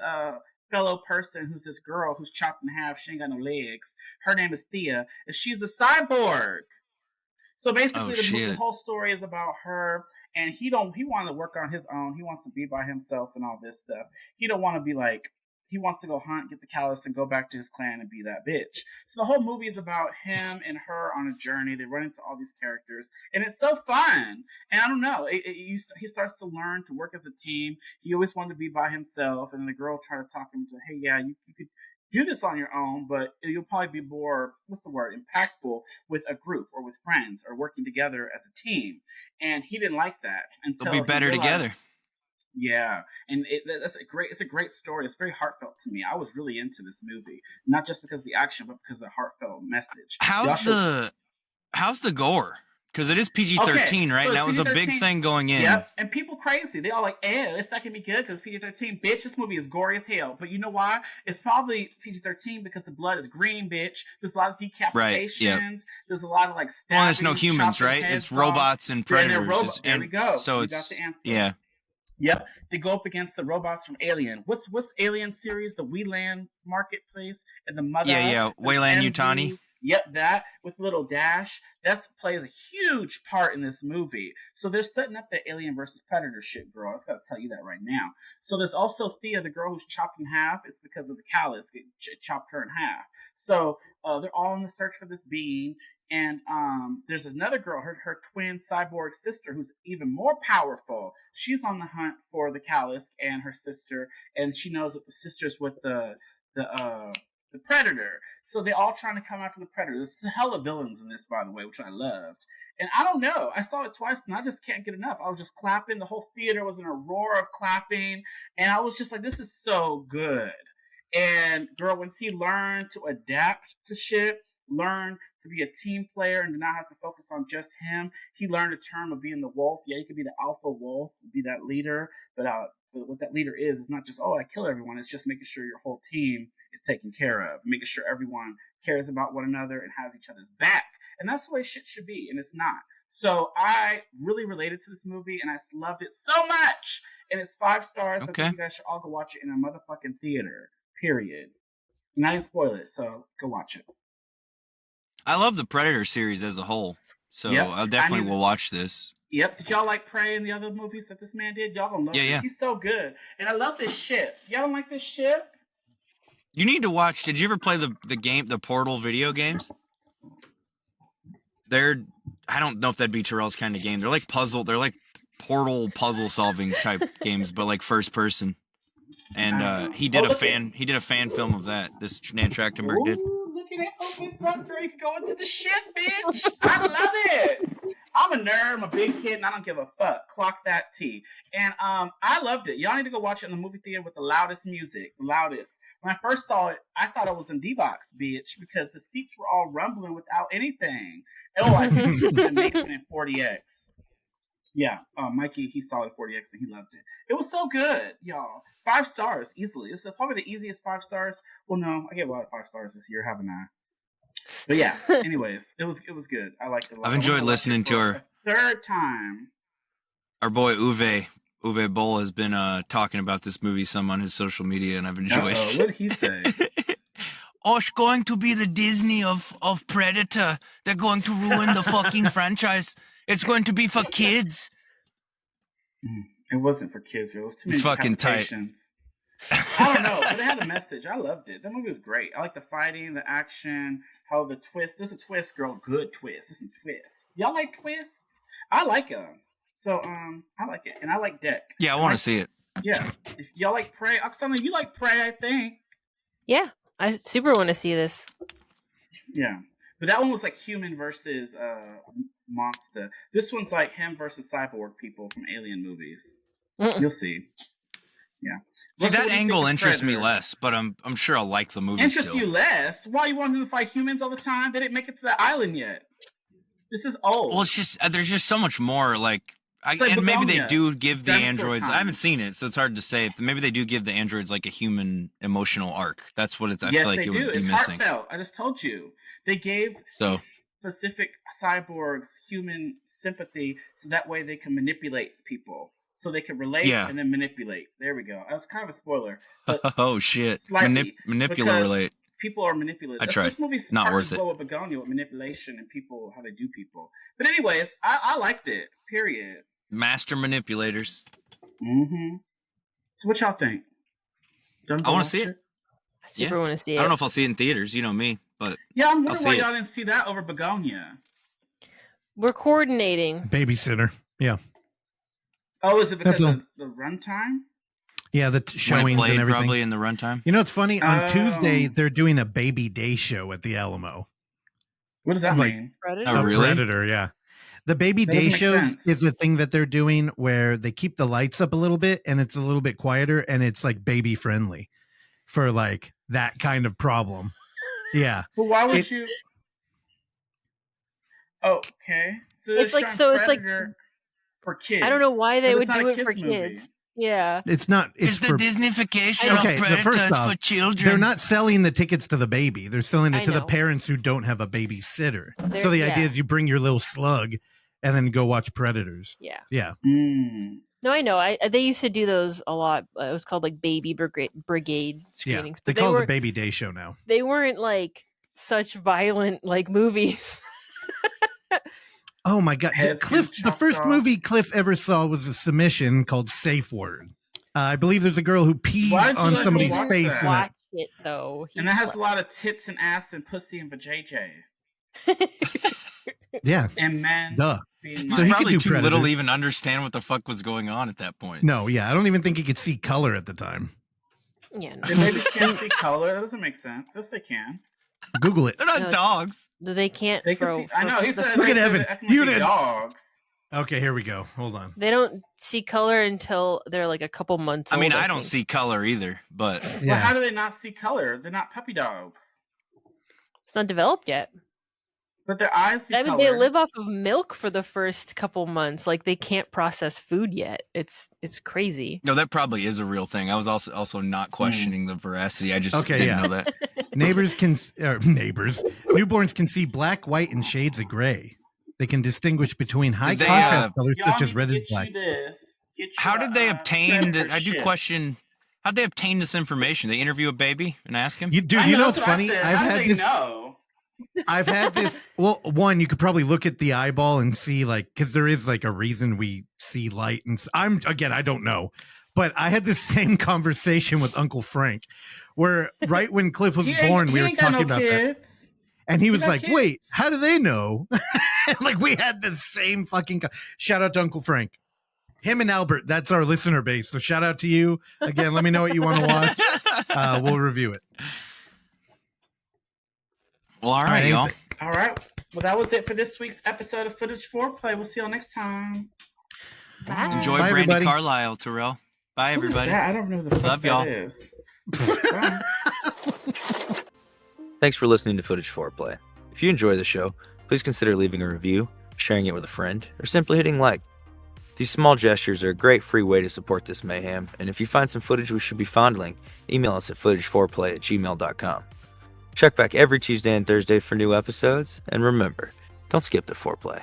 fellow person, who's this girl who's chopped in half. She ain't got no legs. Her name is Thea, and she's a cyborg. So basically, the whole story is about her, and he wanted to work on his own. He wants to be by himself and all this stuff. He don't want to be like he wants to go hunt, get the callus, and go back to his clan and be that bitch. So the whole movie is about him and her on a journey. They run into all these characters, and it's so fun. And I don't know, he starts to learn to work as a team. He always wanted to be by himself, and then the girl tried to talk him to, hey, yeah, you could do this on your own, but you'll probably be more, impactful with a group or with friends or working together as a team. And he didn't like that until They'll be better together. Yeah, and it's a great story. It's very heartfelt to me. I was really into this movie, not just because of the action, but because of the heartfelt message. How's the gore? Because it is PG-13, right? So that was a big thing going in. Yep, and people crazy. They all like, it's not gonna be good because PG-13. Bitch, this movie is gory as hell. But you know why? It's probably PG-13 because the blood is green, bitch. There's a lot of decapitations. Right, yep. There's a lot of like stabbing. Well, there's no humans, right? It's robots and predators. Yeah, robots. There we go. So you got the answer. Yeah. Yep, they go up against the robots from Alien. What's Alien series? The Wayland Marketplace and the Mother. Yeah, Wayland Yutani. Yep, that with little Dash. That plays a huge part in this movie. So they're setting up the Alien versus Predator shit, girl. I just got to tell you that right now. So there's also Thea, the girl who's chopped in half. It's because of the callus. It chopped her in half. So they're all in the search for this being. And there's another girl, her twin cyborg sister, who's even more powerful. She's on the hunt for the callus and her sister, and she knows that the sister's with the predator. So they're all trying to come after the predator. There's hella villains in this, by the way, which I loved. And I don't know, I saw it twice, and I just can't get enough. I was just clapping. The whole theater was in a roar of clapping, and I was just like, this is so good. And girl, when she learned to adapt to shit, learn to be a team player and to not have to focus on just him. He learned the term of being the wolf. Yeah, you could be the alpha wolf, be that leader, but what that leader is not just, I kill everyone. It's just making sure your whole team is taken care of, making sure everyone cares about one another and has each other's back. And that's the way shit should be, and it's not. So I really related to this movie, and I loved it so much. And it's 5 stars. Okay. I think you guys should all go watch it in a motherfucking theater, period. And I didn't spoil it, so go watch it. I love the Predator series as a whole, so I definitely will watch this. Yep. Did y'all like Prey and the other movies that this man did? Y'all gonna love this. Yeah. He's so good. And I love this ship. Y'all don't like this ship? You need to watch. Did you ever play the game, the Portal video games? I don't know if that'd be Terrell's kind of game. They're like Portal puzzle solving type games, but like first person. And he did a fan film of that. This Dan Trachtenberg did. Look at it opens up, girl. You can go into the ship, bitch. I love it. I'm a nerd. I'm a big kid, and I don't give a fuck. Clock that T. And I loved it. Y'all need to go watch it in the movie theater with the loudest music. The loudest. When I first saw it, I thought I was in D-Box, bitch, because the seats were all rumbling without anything. I think this was amazing in 40X. Yeah, Mikey, he saw it at 40X, and he loved it. It was so good, y'all. 5 stars, easily. It's probably the easiest 5 stars. Well, no, I gave a lot of 5 stars this year, haven't I? But yeah, anyways, it was good. I liked it a lot. I've enjoyed listening to her. Third time. Our boy Uwe Boll has been talking about this movie some on his social media, and I've enjoyed it. What did he say? It's going to be the Disney of Predator. They're going to ruin the fucking franchise. It's going to be for kids. It wasn't for kids. It was too many fucking tight. I don't know, but it had a message. I loved it. That movie was great. I like the fighting, the action, how the twist. There's a twist, girl. Good twist. There's some twists. Y'all like twists? I like them. So, I like it. And I like Deck. Yeah, I want to see it. Yeah. If y'all like Prey, Oksana, you like Prey, I think. Yeah, I super want to see this. Yeah. But that one was like human versus monster. This one's like him versus cyborg people from Alien movies. You'll see. Yeah. See, that angle interests me less, but I'm sure I'll like the movie. Interests you less? Why you want them to fight humans all the time? They didn't make it to the island yet. This is old. Well, it's just there's just so much more. And maybe they do give the androids. I haven't seen it, so it's hard to say. Maybe they do give the androids like a human emotional arc. That's what it's. I feel like it would be missing. Heartfelt. I just told you they gave specific cyborgs human sympathy, so that way they can manipulate people. So they can relate and then manipulate. There we go. That was kind of a spoiler. But oh shit! Manipulate. People are manipulated. I tried. This movie's not worth it. With Bugonia with manipulation and people, how they do people. But anyways, I liked it. Period. Master manipulators. Mm-hmm. So what y'all think? I want to see it. I super want to see it. I don't know if I'll see it in theaters. You know me, but Yeah, I'm I'll wondering see why it. y'all didn't see that over Bugonia. We're coordinating. Babysitter. Yeah. Oh, is it because That's of the runtime? Yeah, the when it showings played and everything. probably in the runtime. You know, it's funny. On Oh. Tuesday, they're doing a baby day show at the Alamo. What does that Like- mean? Predator? Oh, A really? Predator, yeah. The baby That day doesn't make shows sense. is the thing that they're doing where they keep the lights up a little bit and it's a little bit quieter and it's like baby friendly for like that kind of problem. Yeah. But why would It- you? Okay, so It's like- showing so it's like- Predator for kids. I don't know why they But would it's not do a it for kids movie. kids. Yeah. It's not. It's for. Disneyfication Okay, the first off, children. They're not selling the tickets to the baby. They're selling it I to the know. parents who don't have a babysitter. They're- So the idea yeah. is you bring your little slug and then go watch Predators. Yeah. Yeah. Mm. No, I know. They used to do those a lot. It was called like baby brigade Yeah. screenings, They but call it were the baby day show now. they weren't like such violent like movies. Oh my God. Heads Cliff, getting the chopped first off. movie Cliff ever saw was a submission called Safe Word. I believe there's a girl who pees Why did you on let me somebody's watch face. that? in it. Watch it though. And that has a lot of tits and ass and pussy and vajayjay Yeah. and men Duh. being So He's he like, could probably do too little to Predators. even understand what the fuck was going on at that point. No, yeah. I don't even think he could see color at the time. Yeah, no. the babies can't see color. That doesn't make sense. Yes, they can. Google it. They're not No. dogs. They can't They can throw. see. I know. He the- said. Look they at said Evan. they're acting like You they're did- dogs. Okay, here we go. Hold on. They don't see color until they're like a couple months I old. mean, I don't think. see color either, but Well, how do they not see color? They're not puppy dogs. It's not developed yet. But their eyes be I mean, colored. they live off of milk for the first couple months. Like they can't process food yet. It's crazy. no, that probably is a real thing. I was also not questioning the veracity. I just Okay, didn't yeah. know that. Newborns can see black, white, and shades of gray. They can distinguish between high Did they, contrast colors Y'all such as need red to and get black. you this. Get you How did they obtain Predator the? I do shit. question. How'd they obtain this information? They interview a baby and ask him. You, dude, I you know that's what's what I funny? said. I've How do had they this. know? I've had this. Well, one, you could probably look at the eyeball and see, like, because there is like a reason we see light. And I don't know, but I had this same conversation with Uncle Frank, where right when Cliff was born, we were ain't got talking no about that, kids. and he was got like, "Wait, kids. how do they know?" Like we had the same fucking. Shout out to Uncle Frank. Him and Albert, that's our listener base. So shout out to you again. Let me know what you want to watch. We'll review it. Well, all right, right. y'all. All right. Well, that was it for this week's episode of Footage Foreplay. We'll see y'all next time. Bye. Enjoy Bye, Brandy everybody. Carlisle, Terrell. Bye, Who is everybody. that? I don't know who the fuck Love that y'all. is. Bye. Thanks for listening to Footage Foreplay. If you enjoy the show, please consider leaving a review, sharing it with a friend, or simply hitting like. These small gestures are a great free way to support this mayhem, and if you find some footage we should be fondling, email us at footageforeplay@gmail.com. Check back every Tuesday and Thursday for new episodes, and remember, don't skip the foreplay.